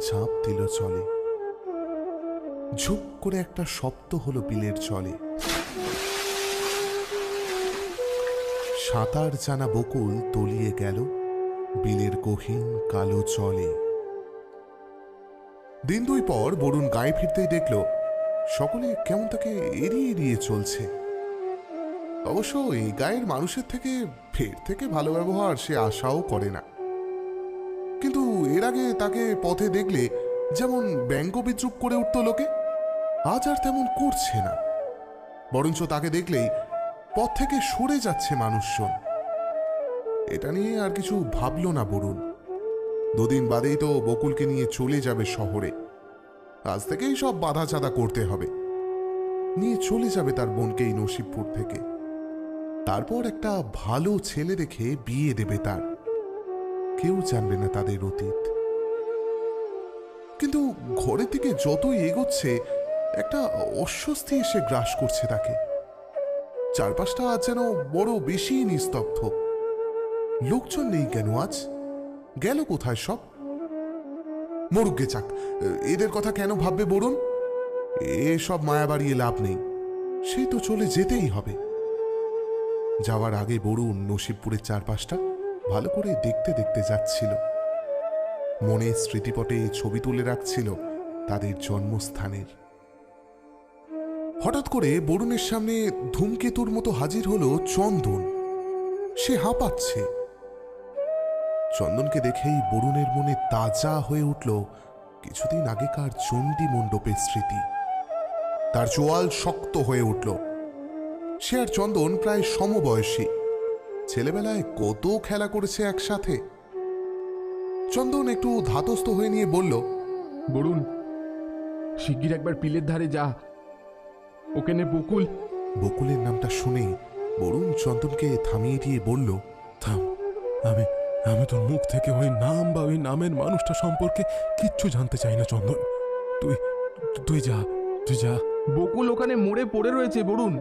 ঝাঁপ দিল জলে। ঝুপ করে একটা শব্দ হলো বিলের জলে। সাঁতার জানা বকুল তলিয়ে গেল বিলের গহীন কালো জলে। দিন দুই পর বরুণ গায়ে ফিরতেই দেখল সকলে কেমন তাকে এড়িয়ে এড়িয়ে চলছে। অবশ্য এই গায়ের মানুষের থেকে ফের থেকে ভালো ব্যবহার সে আশাও করে না। কিন্তু এর আগে তাকে পথে দেখলে যেমন ব্যঙ্গ বিদ্রুপ করে উঠত লোকে, আজ আর তেমন করছে না। বরঞ্চ তাকে দেখলেই পথ থেকে সরে যাচ্ছে মানুষজন। এটা নিয়ে আর কিছু ভাবল না বরুণ। দুদিন বাদেই তো বকুলকে নিয়ে চলে যাবে শহরে। আজ থেকেই সব বাধা চাঁদা করতে হবে। নিয়ে চলে যাবে তার বোনকে এই নসিবপুর থেকে। তারপর একটা ভালো ছেলে দেখে বিয়ে দেবে তার। কেউ জানবে না তাদের অতীত। কিন্তু ঘরের দিকে যতই এগোচ্ছে একটা অস্বস্তি এসে গ্রাস করছে তাকে। চারপাশটা আজ যেন বড় বেশি নিস্তব্ধ। লোকজন নেই কেন আজ? গেল কোথায় সব? মরুগে যাক, এদের কথা কেন ভাববে বরুণ? এসব মায়া বাড়িয়ে লাভ নেই, সেই তো চলে যেতেই হবে। যাওয়ার আগে বরুণ নসিবপুরের চারপাশটা ভালো করে দেখতে দেখতে যাচ্ছিল। মনে স্মৃতিপটে ছবি তুলে রাখছিল তাদের জন্মস্থানের। হঠাৎ করে বরুণের সামনে ধূমকেতুর মতো হাজির হলো চন্দন। সে হাঁপাচ্ছে। চন্দনকে দেখেই বরুণের মনে তাজা হয়ে উঠল কিছুদিন আগেকার চণ্ডী মণ্ডপের স্মৃতি। তার চোয়াল শক্ত হয়ে উঠল। সে আর চন্দন প্রায় সমবয়সী। ছেলেবেলায় কত খেলা করেছে একসাথে। চন্দন একটু ধাতস্থ হয়ে নিয়ে বলল, বরুণ, শিগগির একবার বিলের ধারে যা, ওখানে বকুল। বকুলের নামটা শুনেই বরুণ চন্দনকে থামিয়ে দিয়ে বলল, থাম, আমি আমি তোর মুখ থেকে ওই নাম বা ওই নামের মানুষটা সম্পর্কে কিচ্ছু জানতে চাই না চন্দন। তুই তুই যা, তুই যা। বকুল ওখানে মরে পড়ে রয়েছে বরুণ।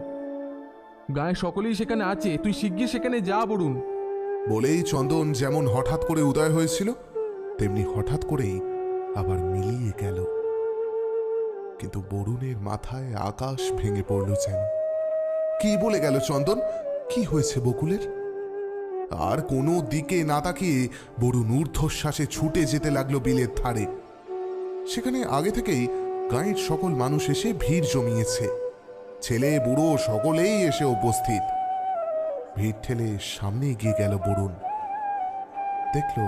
গায়ে সকলেই সেখানে আছে, তুই শিগগির সেখানে যা বরুণ। বলেই চন্দন যেমন হঠাৎ করে উদয় হয়েছিল তেমনি হঠাৎ করেই আবার মিলিয়ে গেল। কিন্তু বরুণের মাথায় আকাশ ভেঙে পড়ল যেন। কি বলে গেল চন্দন? কি হয়েছে বকুলের? আর কোনো দিকে না তাকিয়ে বরুণ ঊর্ধ্বশ্বাসে ছুটে যেতে লাগলো বিলের ধারে। সেখানে আগে থেকেই গাঁয়ের সকল মানুষ এসে ভিড় জমিয়েছে। ছেলে বুড়ো সকলেই এসে উপস্থিত। ভিড় ঠেলে সামনে এগিয়ে গেল বরুণ। দেখল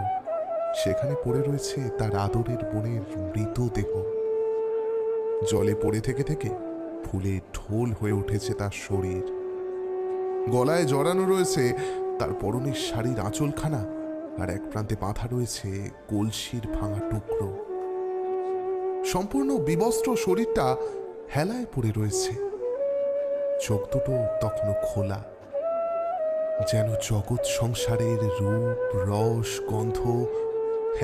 সেখানে পড়ে রয়েছে তার আদরের বোনের মৃতদেহ। জলে পড়ে থেকে থেকে ফুলে ঢোল হয়ে উঠেছে তার শরীর। গলায় জড়ানো রয়েছে তার পরনের শাড়ির আঁচলখানা, আর এক প্রান্তে বাঁধা রয়েছে কলসির ভাঙা টুকরো। সম্পূর্ণ বিবস্ত্র শরীরটা হেলায় পড়ে রয়েছে। চোখ দুটো তখনও খোলা, যেন জগৎ সংসারের রূপ রস গন্ধ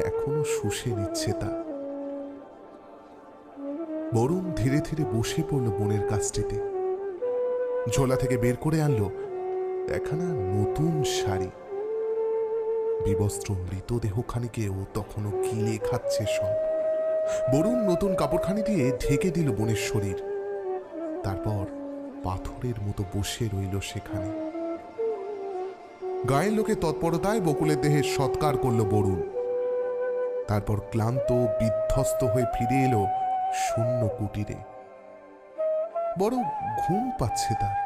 এখনো শুষে নিচ্ছে তা। বরুণ ধীরে ধীরে বসে পড়ল বোনের কাছটিতে। ঝোলা থেকে বের করে আনলো একখানা নতুন শাড়ি। বিবস্ত্র মৃতদেহখানিকেও তখনও গিলে খাচ্ছে সব। বরুণ নতুন কাপড়খানি দিয়ে ঢেকে দিল বোনের শরীর। তারপর পাথরের মতো বসে রইল সেখানে। গায়ের লোকে তৎপরতায় বকুলের দেহের সৎকার করল বরুণ। তারপর ক্লান্ত বিধ্বস্ত হয়ে ফিরে এলো শূন্য কুটিরে। বড় ঘুম পাচ্ছে তার।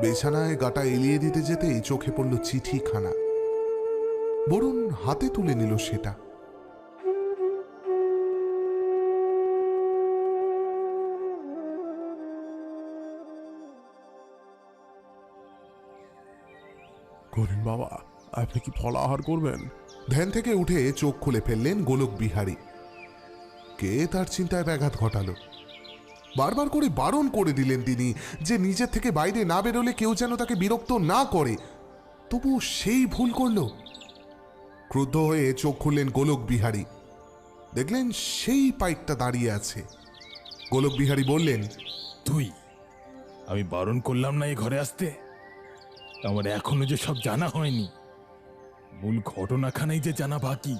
বিছানায় গাটা এলিয়ে দিতে যেতেই চোখে পড়ল চিঠিখানা। বরুণ হাতে তুলে নিল সেটা। করিম বাবা, আপনি কি ফলাহার করবেন? ধ্যান থেকে উঠে চোখ খুলে ফেললেন গোলক বিহারী। কে তার চিন্তায় ব্যাঘাত ঘটালো? বারবার করে বারণ করে দিলেন তিনি যে নিজের থেকে বাইরে না বেরোলে কেউ যেন তাকে বিরক্ত না করে, তবু সেই ভুল করল। ক্রুদ্ধ হয়ে চোখ খুললেন গোলক বিহারী। দেখলেন সেই পাইকটা দাঁড়িয়ে আছে। গোলক বিহারী বললেন, তুই, আমি বারণ করলাম না এই ঘরে আসতে? আমার এখনো যে সব জানা হয়নি, মূল ঘটনাখানাই যে জানা বাকি।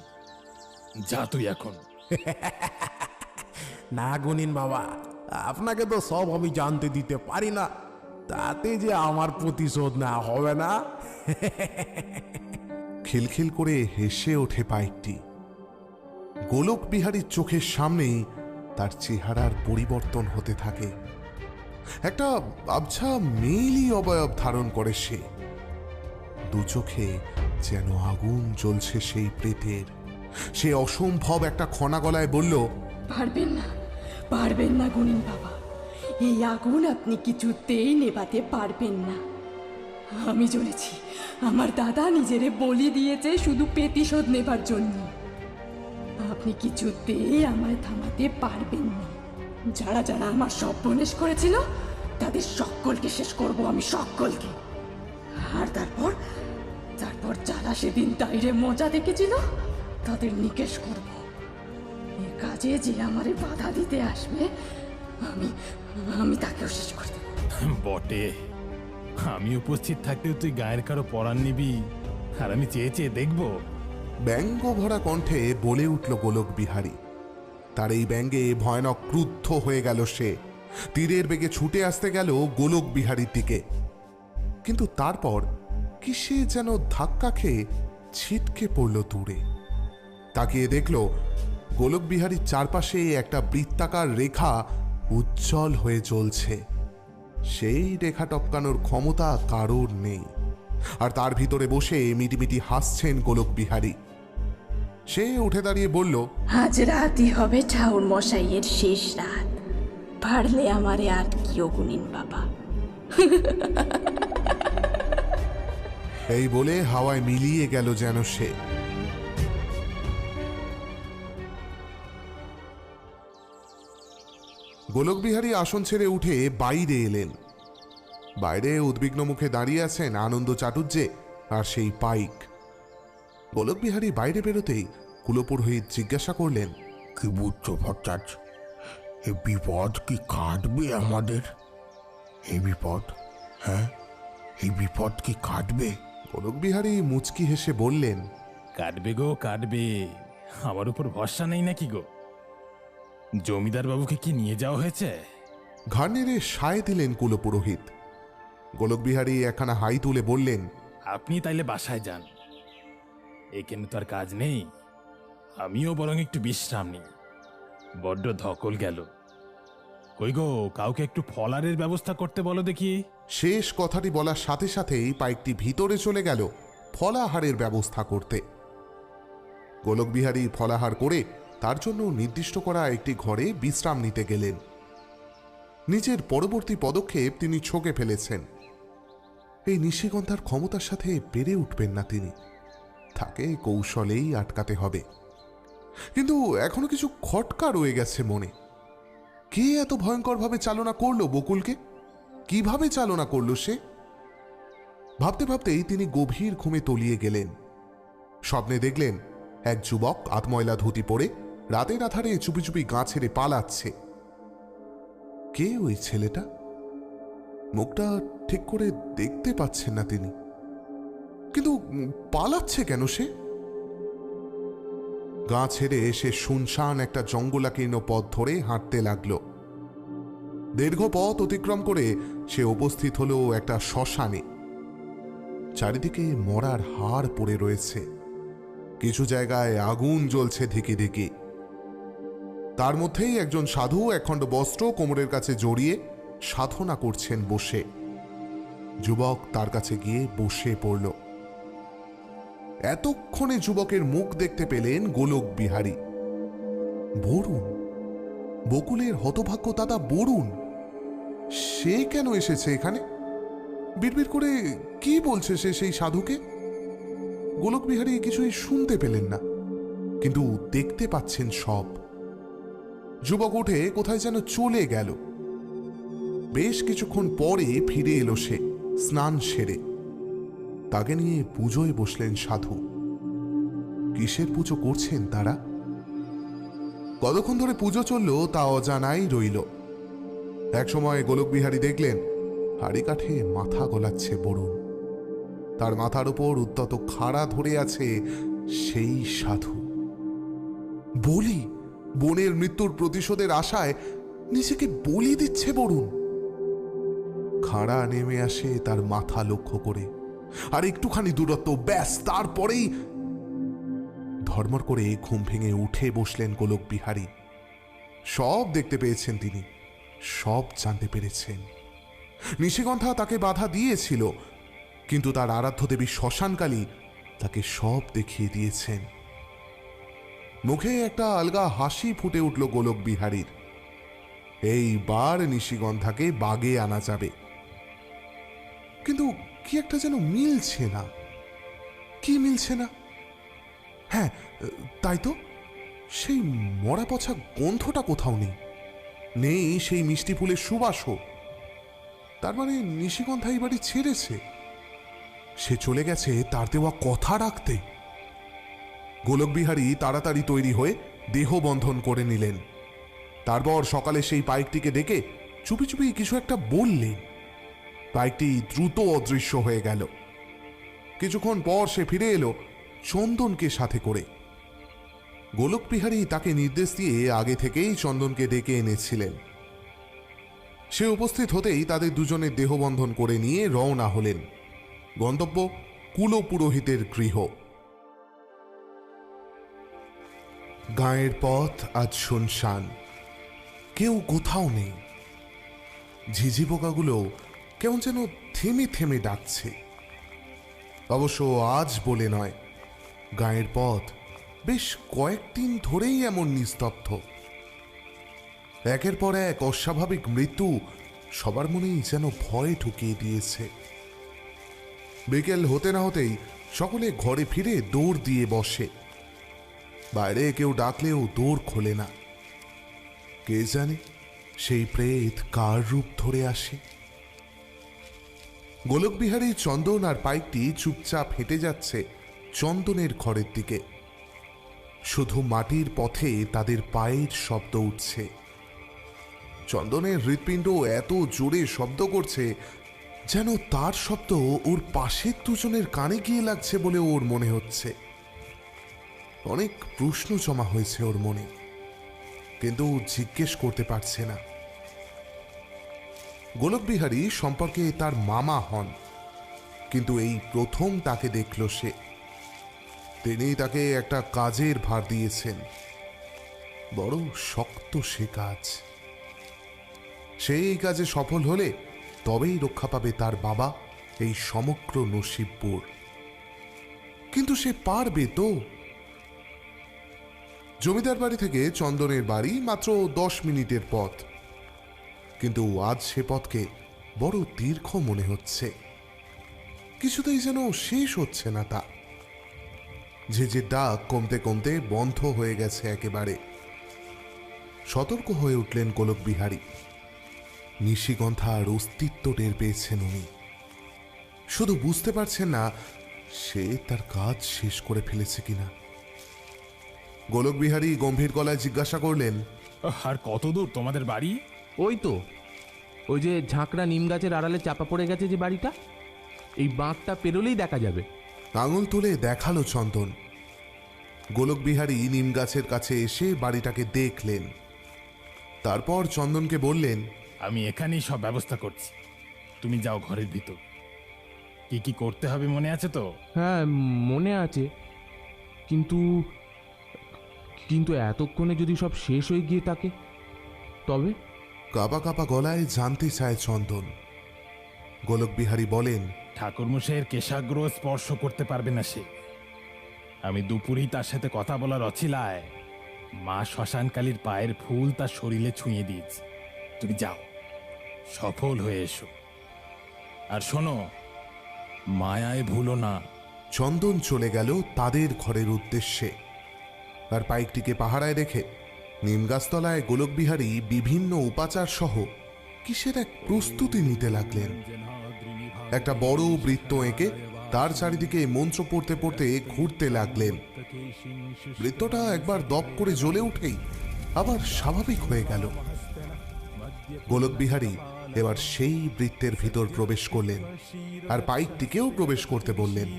যা তুই এখন। না গুনিন বাবা, আপনাকে তো সব আমি জানতে দিতে পারি না, তাতে যে আমার প্রতিশোধ না হবে না। খিলখিল করে হেসে ওঠে পাইকটি। গোলক বিহারীর চোখের সামনেই তার চেহারার পরিবর্তন হতে থাকে। একটা আবছা মেইলি অবয়ব ধারণ করে সে। দু চোখে যেন আগুন জ্বলছে সেই প্রেতের। সে অসম্ভব একটা খনা গলায় বলল, পারবেন না, পারবেন না গুনিন বাবা, এই আগুন আপনি কিছুতেই নেভাতে পারবেন না। আমি জ্বলেছি, আমার দাদা নিজেরে বলি দিয়েছে শুধু প্রতিশোধ নেবার জন্য। আপনি কিছুতেই আমায় থামাতে পারবেন না। যারা যারা আমার সর্বনাশ করেছিল তাদের সকলকে শেষ করব আমি, সকলকে। আর তারপর যারা সেদিন তাইরে মজা দেখেছিল তাদের নিকেশ করব। এ কাজে যে আমারে বাধা দিতে আসবে আমি তাকেও শেষ করে দেব। বটে, আমি উপস্থিত থাকতেও তুই গায়ের কারো পরাণ নিবি, আর আমি চেয়ে চেয়ে দেখব? ব্যঙ্গ ভরা কণ্ঠে বলে উঠল গোলক বিহারী। তার এই ব্যঙ্গে ভয়ানক ক্রুদ্ধ হয়ে গেল সে। তীরের বেগে ছুটে আসতে গেল গোলক বিহারীর দিকে, কিন্তু তারপর কিসে যেন ধাক্কা খেয়ে ছিটকে পড়ল দূরে। তাকিয়ে দেখল গোলক বিহারীর চারপাশে একটা বৃত্তাকার রেখা উজ্জ্বল হয়ে জ্বলছে। সেই রেখা টপকানোর ক্ষমতা কারোর নেই, আর তার ভিতরে বসে মিটিমিটি হাসছেন গোলক বিহারী। সে উঠে দাঁড়িয়ে বলল, আজ রাতই হবে ঠাউর মশাইয়ের শেষ রাত। পারলে আমারে আর কিও গুনিন বাবা। এই বলে হাওয়ায় মিলিয়ে গেল যেন সে। গোলক বিহারী আসন ছেড়ে উঠে বাইরে এলেন। বাইরে উদ্বিগ্ন মুখে দাঁড়িয়ে আছেন আনন্দ চাটুর্যে আর সেই পাইক। গোলক বিহারী বাইরে বেরোতেই কুলপুরোহিত জিজ্ঞাসা করলেন, কি বুঝছো ভট্টাচ, এ বিপদ কি কাটবে আমাদের? এই বিপদ, হ্যাঁ, এই বিপদ কি কাটবে? গোলক বিহারী মুচকি হেসে বললেন, কাটবে গো, কাটবে। আমার উপর ভরসা নেই নাকি গো? জমিদার বাবুকে কি নিয়ে যাওয়া হয়েছে? ঘাড় নেড়ে সায় দিলেন কুলপুরোহিত। গোলকবিহারী একখানা হাই তুলে বললেন, আপনি তাইলে বাসায় যান, এখানে তো আর কাজ নেই। আমিও বরং একটু বিশ্রাম নিই, বড্ড ধকল গেল। কই গো, কাউকে একটু ফলারের ব্যবস্থা করতে বলো দেখি। শেষ কথাটি বলার সাথে সাথেই পাইকটি ভিতরে চলে গেল ফলাহারের ব্যবস্থা করতে। গোলকবিহারী ফলাহার করে তার জন্য নির্দিষ্ট করা একটি ঘরে বিশ্রাম নিতে গেলেন। নিজের পরবর্তী পদক্ষেপ তিনি ছকে ফেলেছেন। এই নিশিগন্ধার ক্ষমতার সাথে পেরে উঠবেন না তিনি, তাকে কৌশলেই আটকাতে হবে। কিন্তু এখনো কিছু খটকা রয়ে গেছে মনে। কে এত ভয়ঙ্করভাবে চালনা করলো বকুলকে? কিভাবে চালনা করলো সে? ভাবতে ভাবতেই তিনি গভীর ঘুমে তলিয়ে গেলেন। স্বপ্নে দেখলেন এক যুবক আতময়লা ধুতি পরে রাতের আধারে চুপি চুপি গা ছেড়ে পালাচ্ছে। কে ওই ছেলেটা? মুখটা ঠিক করে দেখতে পাচ্ছেন না তিনি, কিন্তু পালাচ্ছে কেন সে? গা ছেড়ে সে শুনশান একটা জঙ্গলাকীর্ণ পথ ধরে হাঁটতে লাগল। দীর্ঘ পথ অতিক্রম করে সে উপস্থিত হলো একটা শ্মশানে। চারিদিকে মরার হাড় পড়ে রয়েছে, কিছু জায়গায় আগুন জ্বলছে ধিকি ধিকি। তার মধ্যেই একজন সাধু একখণ্ড বস্ত্র কোমরের কাছে জড়িয়ে সাধনা করছেন বসে। যুবক তার কাছে গিয়ে বসে পড়ল। এতক্ষণে যুবকের মুখ দেখতে পেলেন গোলকবিহারী। বরুণ, বকুলের হতভাগ্য দাদা বরুণ। সে কেন এসেছে এখানে? বিড়বিড় করে কি বলছে সে সেই সাধুকে? গোলকবিহারী কিছুই শুনতে পেলেন না, কিন্তু দেখতে পাচ্ছেন সব। যুবক উঠে কোথায় যেন চলে গেল। বেশ কিছুক্ষণ পরে ফিরে এলো সে স্নান সেরে। তাকে নিয়ে পুজোয় বসলেন সাধু। কিসের পুজো করছেন তারা? কতক্ষণ ধরে পুজো চলল তা অজানাই রইল। একসময় গোলকবিহারী দেখলেন হাড়ি কাঠে মাথা গলাচ্ছে বরুণ। তার মাথার উপর উত্তত খাড়া ধরে আছে সেই সাধু। বলি, বোনের মৃত্যুর প্রতিশোধের আশায় নিজেকে বলি দিচ্ছে বরুণ। খাড়া নেমে আসে তার মাথা লক্ষ্য করে, আর একটুখানি দূরত্ব, ব্যাস তারপরেই ধর্মর করে ঘুম ভেঙে উঠে বসলেন গোলকবিহারী। সব দেখতে পেয়েছেন তিনি, সব জানতে পেরেছেন। নিশিগন্ধা তাকে বাধা দিয়েছিল, কিন্তু তার আরাধ্য দেবী শ্মশানকালী তাকে সব দেখিয়ে দিয়েছেন। মুখে একটা আলগা হাসি ফুটে উঠল গোলকবিহারীর। এইবার নিশিগন্ধাকে বাগে আনা যাবে। কিন্তু কি একটা যেন মিলছে না। কি মিলছে না? হ্যাঁ, তাই তো, সেই মরা পচা গন্ধটা কোথাও নেই। নেই সেই মিষ্টি ফুলের সুবাসও। তার মানে নিশিগন্ধা এই বাড়ি ছেড়েছে। সে চলে গেছে তার দেওয়া কথা রাখতে। গোলকবিহারী তাড়াতাড়ি তৈরি হয়ে দেহ বন্ধন করে নিলেন। তারপর সকালে সেই পাইকটিকে ডেকে চুপি চুপি কিছু একটা বললেন। পাইকটি দ্রুত অদৃশ্য হয়ে গেল। কিছুক্ষণ পর সে ফিরে এলো চন্দনকে সাথে করে। গোলকবিহারী তাকে নির্দেশ দিয়ে আগে থেকেই চন্দনকে ডেকে এনেছিলেন। সে উপস্থিত হতেই তাদের দুজনের দেহবন্ধন করে নিয়ে রওনা হলেন। গন্তব্য কুলপুরোহিতের গৃহ। গাঁয়ের পথ আজ শুনশান, কেউ কোথাও নেই। ঝিঝি পোকাগুলো কেমন যেন থেমে থেমে ডাকছে। অবশ্য আজ বলে নয়, গাঁয়ের পথ বেশ কয়েকদিন ধরেই এমন নিস্তব্ধ। একের পর এক অস্বাভাবিক মৃত্যু সবার মনেই যেন ভয় ঢুকিয়ে দিয়েছে। বিকেল হতে না হতেই সকলে ঘরে ফিরে দৌড় দিয়ে বসে। বাইরে কেউ ডাকলেও দৌড় খোলে না। কে জানে সেই প্রেত কার রূপ ধরে আসে। গোলকবিহারী চন্দন আর পাইকটি চুপচাপ হেঁটে যাচ্ছে চন্দনের ঘরের দিকে। শুধু মাটির পথে তাদের পায়ের শব্দ উঠছে। চন্দনের হৃৎপিণ্ড এত জোরে শব্দ করছে যেন তার শব্দ ওর পাশের দুজনের কানে গিয়ে লাগছে বলে ওর মনে হচ্ছে। অনেক প্রশ্ন জমা হয়েছে ওর মনে, কিন্তু জিজ্ঞেস করতে পারছে না। গোলকবিহারী সম্পর্কে তার মামা হন, কিন্তু এই প্রথম তাকে দেখল সে। তিনি তাকে একটা কাজের ভার দিয়েছেন, বড় শক্ত সে কাজ। সেই কাজে সফল হলে তবেই রক্ষা পাবে তার বাবা এই সমগ্র নসিবপুর। কিন্তু সে পারবে তো? জমিদার বাড়ি থেকে চন্দনের বাড়ি মাত্র 10 মিনিটের পথ, কিন্তু আজ সে পথকে বড় দীর্ঘ মনে হচ্ছে। কিছুতেই যেন শেষ হচ্ছে না তা। ঝিঝির ডাক কমতে কমতে বন্ধ হয়ে গেছে একেবারে। সতর্ক হয়ে উঠলেন গোলকবিহারী। নিশিগন্ধার অস্তিত্ব টের পেয়েছেন উনি, শুধু বুঝতে পারছেন না সে তার কাজ শেষ করে ফেলেছে কিনা। গোলকবিহারী গম্ভীর গলায় জিজ্ঞাসা করলেন, আর কত দূর তোমাদের বাড়ি? ওই তো, ওই যে ঝাঁকড়া নিম গাছের আড়ালে চাপা পড়ে গেছে যে বাড়িটা, এই বাঁকটা পেরোলেই দেখা যাবে। আঙুল তুলে দেখালো চন্দন। গোলকবিহারী নিম গাছের কাছে এসে বাড়িটাকে দেখলেন। তারপর চন্দনকে বললেন, আমি এখানেই সব ব্যবস্থা করছি, তুমি যাও ঘরের ভিতর। কি কি করতে হবে মনে আছে তো? হ্যাঁ, মনে আছে, কিন্তু কিন্তু এতক্ষণে যদি সব শেষ হয়ে গিয়ে থাকে তবে? কাঁপা কাঁপা গলায় জানতে চায় চন্দন। গোলকবিহারী বলেন, ঠাকুরমশাইয়ের কেশাগ্র স্পর্শ করতে পারবে না সে। আমি দুপুরেই তার সাথে কথা বলার অছিলায় মা শ্মশানকালীর পায়ের ফুল তার শরীরে ছুঁয়ে দিয়েছি। তুমি যাও, সফল হয়ে এসো। আর শোনো, মায়ায় ভুলো না। চন্দন চলে গেল তাদের ঘরের উদ্দেশ্যে। আর পাইকটিকে পাহারায় রেখে নিমগাছতলায় গোলকবিহারী বিভিন্ন উপাচার সহ কিসের এক প্রস্তুতি নিতে লাগলেন। একটা বড় বৃত্ত এঁকে তার চারিদিকে মন্ত্র পড়তে পড়তে ঘুরতে লাগলেন। বৃত্তটা একবার দপ করে জ্বলে উঠেই আবার স্বাভাবিক হয়ে গেল। গোলকবিহারী এবার সেই বৃত্তের ভিতর প্রবেশ করলেন আর পাইকটিকেও প্রবেশ করতে বললেন।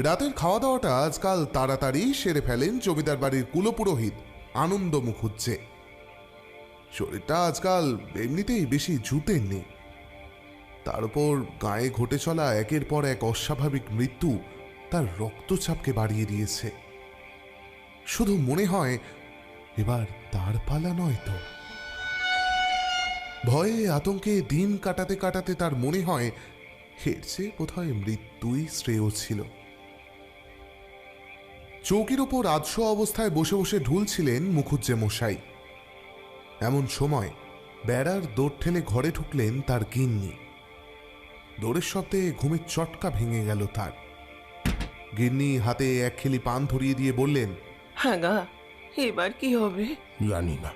রাতের খাওয়া দাওয়াটা আজকাল তাড়াতাড়ি সেরে ফেলেন জমিদার বাড়ির কুলপুরোহিত আনন্দ মুখুজ্জে। শরীরটা আজকাল এমনিতেই বেশি জুতেন নেই, তার উপর গায়ে ঘটে চলা একের পর এক অস্বাভাবিক মৃত্যু তার রক্তচাপকে বাড়িয়ে দিয়েছে। শুধু মনে হয় এবার তার পালা নয় তো। ভয়ে আতঙ্কে দিন কাটাতে কাটাতে তার মনে হয় এর চেয়ে বোধহয় মৃত্যুই শ্রেয় ছিল। চৌকির ওপর আধশো অবস্থায় বসে বসে ঢুলছিলেন মুখুজ্জে মশাই। এমন সময় বেড়ার দৌড় ঠেলে ঘরে ঢুকলেন তার গিন্নি। দৌড়ের শব্দে ঘুমের চটকা ভেঙে গেল তার। গিন্নি হাতে এক খেলি পান ধরিয়ে দিয়ে বললেন, হ্যাঁ গা, এবার কি হবে? জানি না,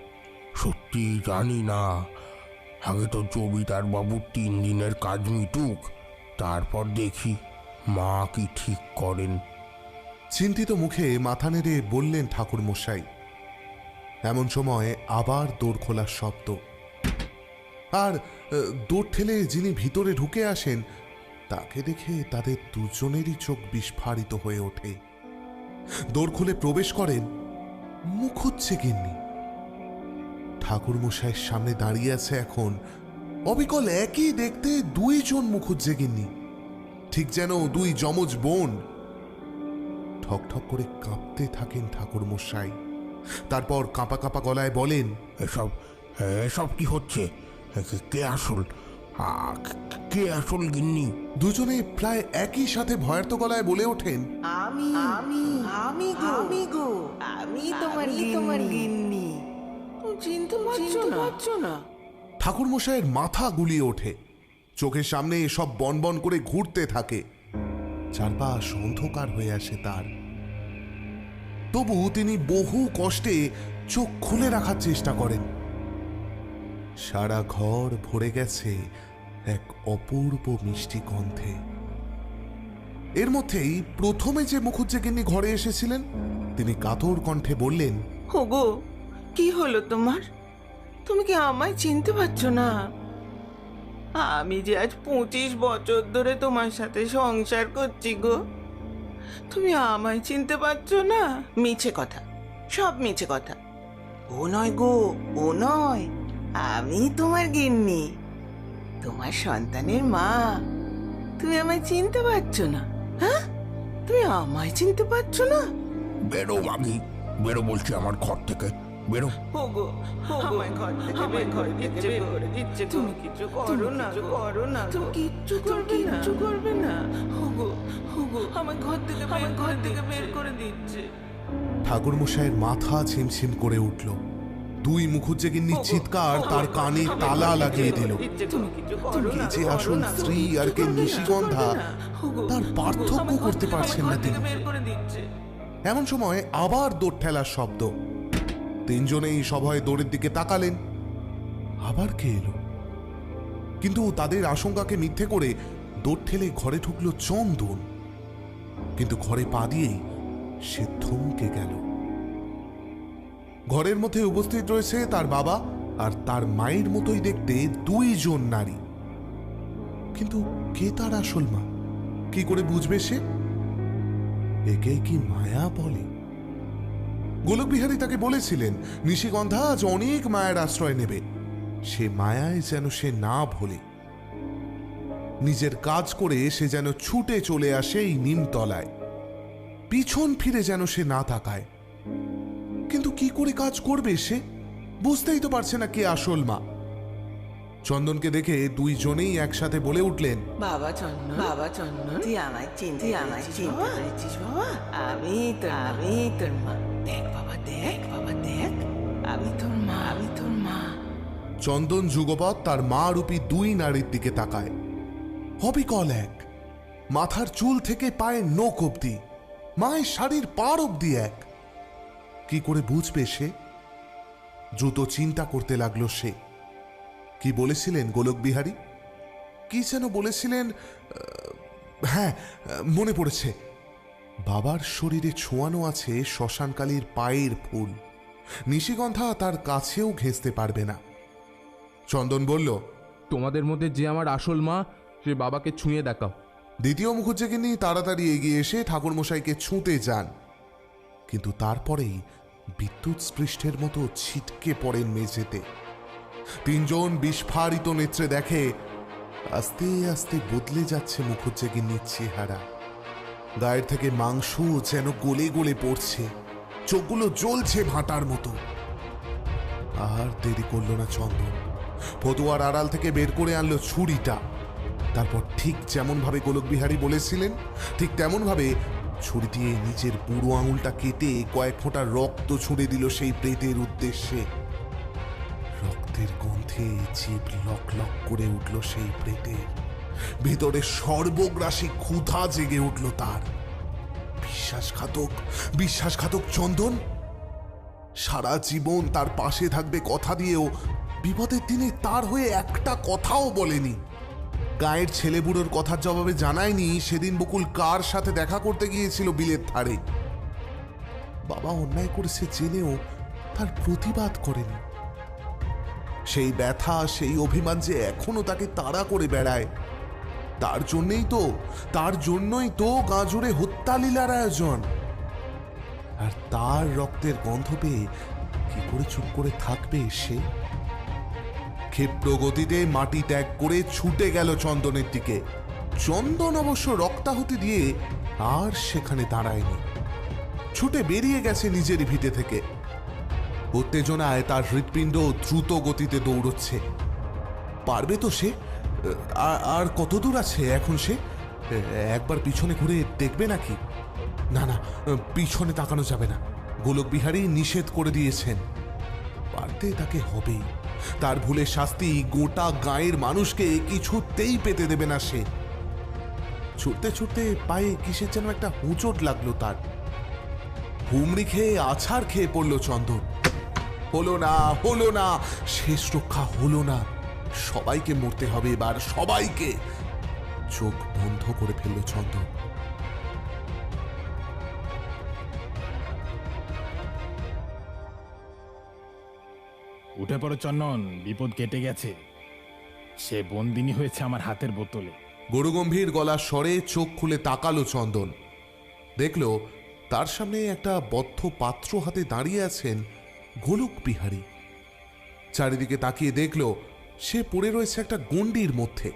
সত্যি জানি না। আগে তো জমিদার বাবু 3 দিনের কাজ মিটুক, তারপর দেখি মা কি ঠিক করেন। চিন্তিত মুখে মাথা নেড়ে বললেন ঠাকুর মশাই। এমন সময় আবার দৌড় খোলার শব্দ, আর দৌড় ঠেলে যিনি ভিতরে ঢুকে আসেন তাকে দেখে তাদের দুজনেরই চোখ বিস্ফারিত হয়ে ওঠে। দৌড় খুলে প্রবেশ করেন মুখুজ্জে গিন্নি। ঠাকুর মশাইয়ের সামনে দাঁড়িয়ে আছে এখন অবিকল একই দেখতে 2 জন মুখুজ্জে গিন্নি, ঠিক যেন 2 যমজ বোন। ঠকঠক করে কাঁপতে থাকেন ঠাকুর মশাই। তারপর কাঁপা কাঁপা গলায় বলেন, এসব এসব কি হচ্ছে? কে আসল কে আসল গিন্নি? দুজনে প্রায় একই সাথে ভয়ার্ত গলায় বলে ওঠেন, আমি আমি আমি গো, আমি তোমার গিন্নি। চিনতে পারছো না? ঠাকুর মশাইয়ের মাথা গুলিয়ে ওঠে। চোখের সামনে সব বনবন করে ঘুরতে থাকে। চারপাশ অন্ধকার হয়ে আসে তার। তবু তিনি বহু কষ্টে চোখ খুলে রাখার চেষ্টা করেন। সারা ঘর ভরে গেছে এক অপূর্ব মিষ্টি গন্ধে। এর মধ্যেই প্রথমে যে মুখুজ্জে গিন্নি ঘরে এসেছিলেন তিনি কাতর কণ্ঠে বললেন, ওগো, কি হলো তোমার? তুমি কি আমায় চিনতে পারছো না? আমি যে আজ 25 বছর ধরে তোমার সাথে সংসার করছি গো, তুমি আমায় চিনতে পারছো না? মিছে কথা, সব মিছে কথা। ও নয় গো, ও নয়, আমি তোমার গিন্নি, তোমার সন্তানের মা। তুমি আমায় চিনতে পারছো না? হ্যাঁ, তুমি আমায় চিনতে পারছো না? বেরো মাগি, বেরো বলছি আমার ঘর থেকে, বেরো। ওগো, আমায় ঘর থেকে বের করে দিচ্ছে। তুমি কিছু করো না, করো না, তুমি কিচ্ছু করবে না। ওগো, আমায় ঘর থেকে বের করে দিচ্ছে। ঠাকুরমশাইয়ের মাথা ঝিমঝিম করে উঠল। দুই মুখুজ্জেগিন্নির চিৎকার তার কানে তালা লাগিয়ে দিল। কে যে আসল স্ত্রী আর কে নিশিগন্ধা তার পার্থক্য করতে পারছেন না তিনি। এমন সময় আবার দৌড় ঠেলার শব্দ। তিনজনেই সভয়ে দৌড়ের দিকে তাকালেন। আবার কে এলো? কিন্তু তাদের আশঙ্কাকে মিথ্যে করে দৌড় ঠেলে ঘরে ঢুকল চন্দন। কিন্তু ঘরে পা দিয়েই সে থমকে গেল। ঘরের মধ্যে উপস্থিত রয়েছে তার বাবা আর তার মায়ের মতোই দেখতে দুইজন নারী। কিন্তু কে তার আসল মা? কি করে বুঝবে সে? একে কি মায়া বলে? গোলকবিহারী তাকে বলেছিলেন নিশিগন্ধা আজ অনেক মায়ের আশ্রয় নেবে। সে মায়ায় যেন সে না ভোলে। নিজের কাজ করে সে যেন ছুটে চলে আসে এই নিমতলায়। পিছন ফিরে যেন সে না তাকায়। কিন্তু কি করে কাজ করবে সে? বুঝতেই তো পারছে না কে আসল মা। চন্দনকে দেখে দুইজনেই একসাথে বলে উঠলেন, বাবা চন্দন, তুই আমায় চিনতে পেরেছিস বাবা? আমি তোর মা। দেখ বাবা, দেখ, আমি তোর মা। চন্দন যুগপৎ তার মা রূপী দুই নারীর দিকে তাকায়। অবিকল এক, মাথার চুল থেকে পায়ের নখ অব্দি, মায়ের শাড়ির পাড় অব্দি এক। কি করে বুঝবে সে? দ্রুত চিন্তা করতে লাগলো সে। কি বলেছিলেন গোলকবিহারী? কি যেন বলেছিলেন? হ্যাঁ, মনে পড়েছে। বাবার শরীরে ছোঁয়ানো আছে শ্মশানকালীর পায়ের ফুল। নিশিগন্ধা তার কাছেও ঘেঁষতে পারবে না। চন্দন বলল, তোমাদের মধ্যে যে আমার আসল মা সে বাবাকে ছুঁয়ে দেখাও। দ্বিতীয় মুখুজ্জেগিন্নি তাড়াতাড়ি এগিয়ে এসে ঠাকুরমশাইকে ছুঁতে যান। কিন্তু তারপরেই বিদ্যুৎ স্পৃষ্টের মতো ছিটকে পড়েন মেঝেতে। তিনজন বিস্ফারিত নেত্রে দেখে আস্তে আস্তে বদলে যাচ্ছে মুখুজ্জেগিন্নির চেহারা। গায়ের থেকে মাংস যেন গলে গলে পড়ছে, চোখগুলো জ্বলছে ভাটার মতো। আর দেরি করল না চন্দন। ফতুয়ার আড়াল থেকে বের করে আনলো ছুরিটা। তারপর ঠিক যেমন ভাবে গোলকবিহারী বলেছিলেন ঠিক তেমন ভাবে ছুরি দিয়ে নিজের বুড়ো আঙুলটা কেটে কয়েক ফোঁটা রক্ত ছুঁড়ে দিল সেই প্রেতের উদ্দেশ্যে। রক্তের গন্ধে জিভ লক লক করে উঠল সেই প্রেতের। ভেতরে সর্বগ্রাসী ক্ষুধা জেগে উঠল তার। বিশ্বাসঘাতক চন্দন সারা জীবন তার পাশে থাকবে কথা দিয়েও বিপদের দিনে তার হয়ে একটা কথাও বলেনি। গায়ের ছেলেবুড়োর কথার জবাবে জানায়নি সেদিন বকুল কার সাথে দেখা করতে গিয়েছিল বিলের ধারে। বাবা অন্যায় করেছে জেনেও তার প্রতিবাদ করেনি। সেই ব্যথা, সেই অভিমান যে এখনো তাকে তাড়া করে বেড়ায়। তার জন্যই তো গাজরে হত্যালীলার আয়োজন। আর তার রক্তের গন্ধ পেয়ে কি করে চুপ করে থাকবে সে? ক্ষিপ্র গতিতে মাটি ত্যাগ করে ছুটে গেল চন্দনের দিকে। চন্দন অবশ্য রক্তাহুতি দিয়ে আর সেখানে দাঁড়ায়নি, ছুটে বেরিয়ে গেছে নিজের ভিটে থেকে। উত্তেজনায় তার হৃৎপিণ্ড দ্রুত গতিতে দৌড়চ্ছে। পারবে তো সে? আর কত দূর আছে এখন সে? একবার পিছনে ঘুরে দেখবে নাকি? না, পিছনে তাকানো যাবে না। গোলকবিহারী নিষেধ করে দিয়েছেন। পারতে তাকে হবেই। তার ভুলের শাস্তি গোটা গাঁয়ের মানুষকে কিছুতেই পেতে দেবে না সে। ছুটতে ছুটতে পায়ে কিসের যেন একটা হোঁচট লাগলো তার। হুমড়ি খেয়ে আছাড় খেয়ে পড়ল চন্দন। হলো না, শেষ রক্ষা হলো না। সবাইকে মরতে হবে এবার, সবাইকে। চোখ বন্ধ করে ফেলল চন্দন। উঠে পড়ো চন্দন, বিপদ কেটে গেছে। সে বন্দিনী হয়েছে আমার হাতের বোতলে। গরুগম্ভীর গলার স্বরে চোখ খুলে তাকালো চন্দন। দেখল তার সামনে একটা বদ্ধ পাত্র হাতে দাঁড়িয়ে আছেন গোলক বিহারী। চারিদিকে তাকিয়ে দেখল সে পড়ে রয়েছে একটা গণ্ডির মধ্যে।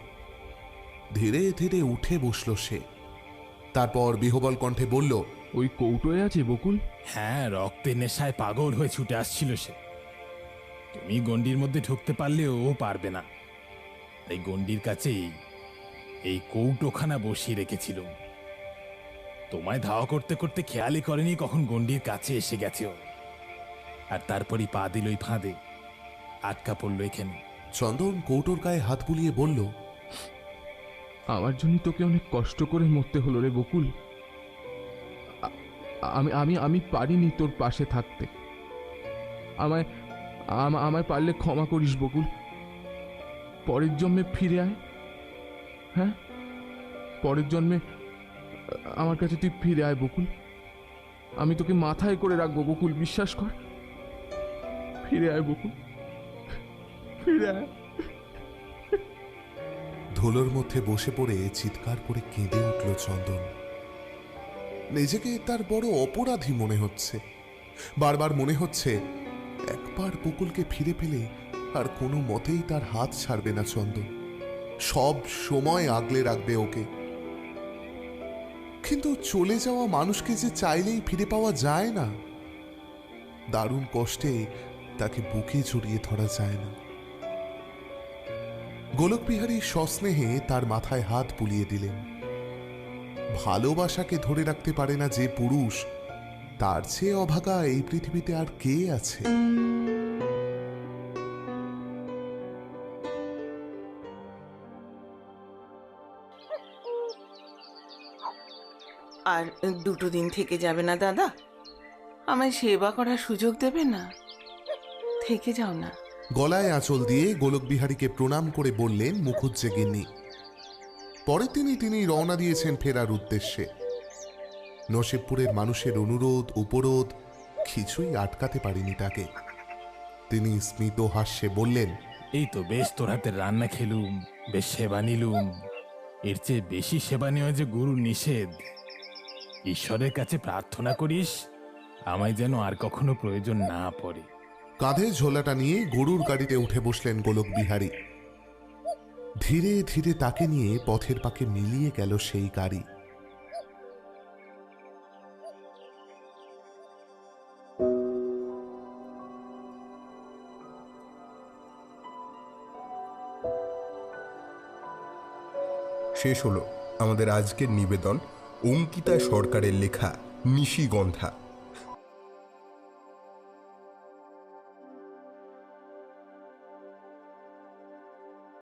ধীরে ধীরে উঠে বসল সে। তারপর বিহবল কণ্ঠে বলল, ওই কৌটোয় আছে বকুল? হ্যাঁ, রক্তের নেশায় পাগল হয়ে ছুটে আসছিল সে। তুমি গণ্ডির মধ্যে ঢুকতে পারলে ও পারবে না, তাই গণ্ডির কাছেই এই কৌটোখানা বসিয়ে রেখেছিল। তোমায় ধাওয়া করতে করতে খেয়ালই করেনি কখন গণ্ডির কাছে এসে গেছে ও, আর তারপরই পা দিল ওই ফাঁদে, আটকা পড়ল এখানে। চন্দন কৌটোর গায়ে হাত বুলিয়ে বলল, আমার জন্য তোকে অনেক কষ্ট করে মরতে হলো রে বকুল। আমি আমি আমি পারিনি তোর পাশে থাকতে। আমায় আমায় পারলে ক্ষমা করিস বকুল। পরের জন্মে ফিরে আয়। হ্যাঁ, পরের জন্মে আমার কাছে তুই ফিরে আয় বকুল। আমি তোকে মাথায় করে রাখবো বকুল, বিশ্বাস কর। ফিরে আয় বকুল, ফিরে আয়। ধুলোর মধ্যে বসে পড়ে চিৎকার করে কেঁদে উঠল চন্দন। নিজেকে তার বড় অপরাধী মনে হচ্ছে। বারবার মনে হচ্ছে একবার বকুলকে ফিরে পেলে আর কোনো মতেই তার হাত ছাড়বে না চন্দন, সব সময় আগলে রাখবে ওকে। কিন্তু চলে যাওয়া মানুষকে যে চাইলেই ফিরে পাওয়া যায় না। দারুণ কষ্টে তাকে বুকে জড়িয়ে ধরা যায় না। গোলক বিহারী সস্নেহে তার মাথায় হাত বুলিয়ে দিলেন। ভালোবাসাকে ধরে রাখতে পারে না যে পুরুষ, তার চেয়ে অভাগা এই পৃথিবীতে আর কে আছে? আর 2 দিন থেকে যাবে না দাদা? আমায় সেবা করার সুযোগ দেবে না? থেকে যাও না। গলায় আঁচল দিয়ে গোলক বিহারীকে প্রণাম করে বললেন মুখুজ্জে গিন্নি। পরে তিনি রওনা দিয়েছেন ফেরার উদ্দেশ্যে। নসিবপুরের মানুষের অনুরোধ উপরোধ কিছুই আটকাতে পারেনি তাকে। তিনি স্মিত হাস্যে বললেন, এই তো বেশ তোর হাতের রান্না খেলুম, বেশ সেবা নিলুম। এর চেয়ে বেশি সেবা নেওয়া যে গুরুর নিষেধ। ঈশ্বরের কাছে প্রার্থনা করিস আমায় যেন আর কখনো প্রয়োজন না পড়ে। কাঁধে ঝোলাটা নিয়ে গরুর গাড়িতে উঠে বসলেন গোলক বিহারী। ধীরে ধীরে তাকে নিয়ে পথের পাকে মিলিয়ে গেল সেই গাড়ি। শেষ হলো আমাদের আজকের নিবেদন অঙ্কিতা সরকারের লেখা নিশিগন্ধা।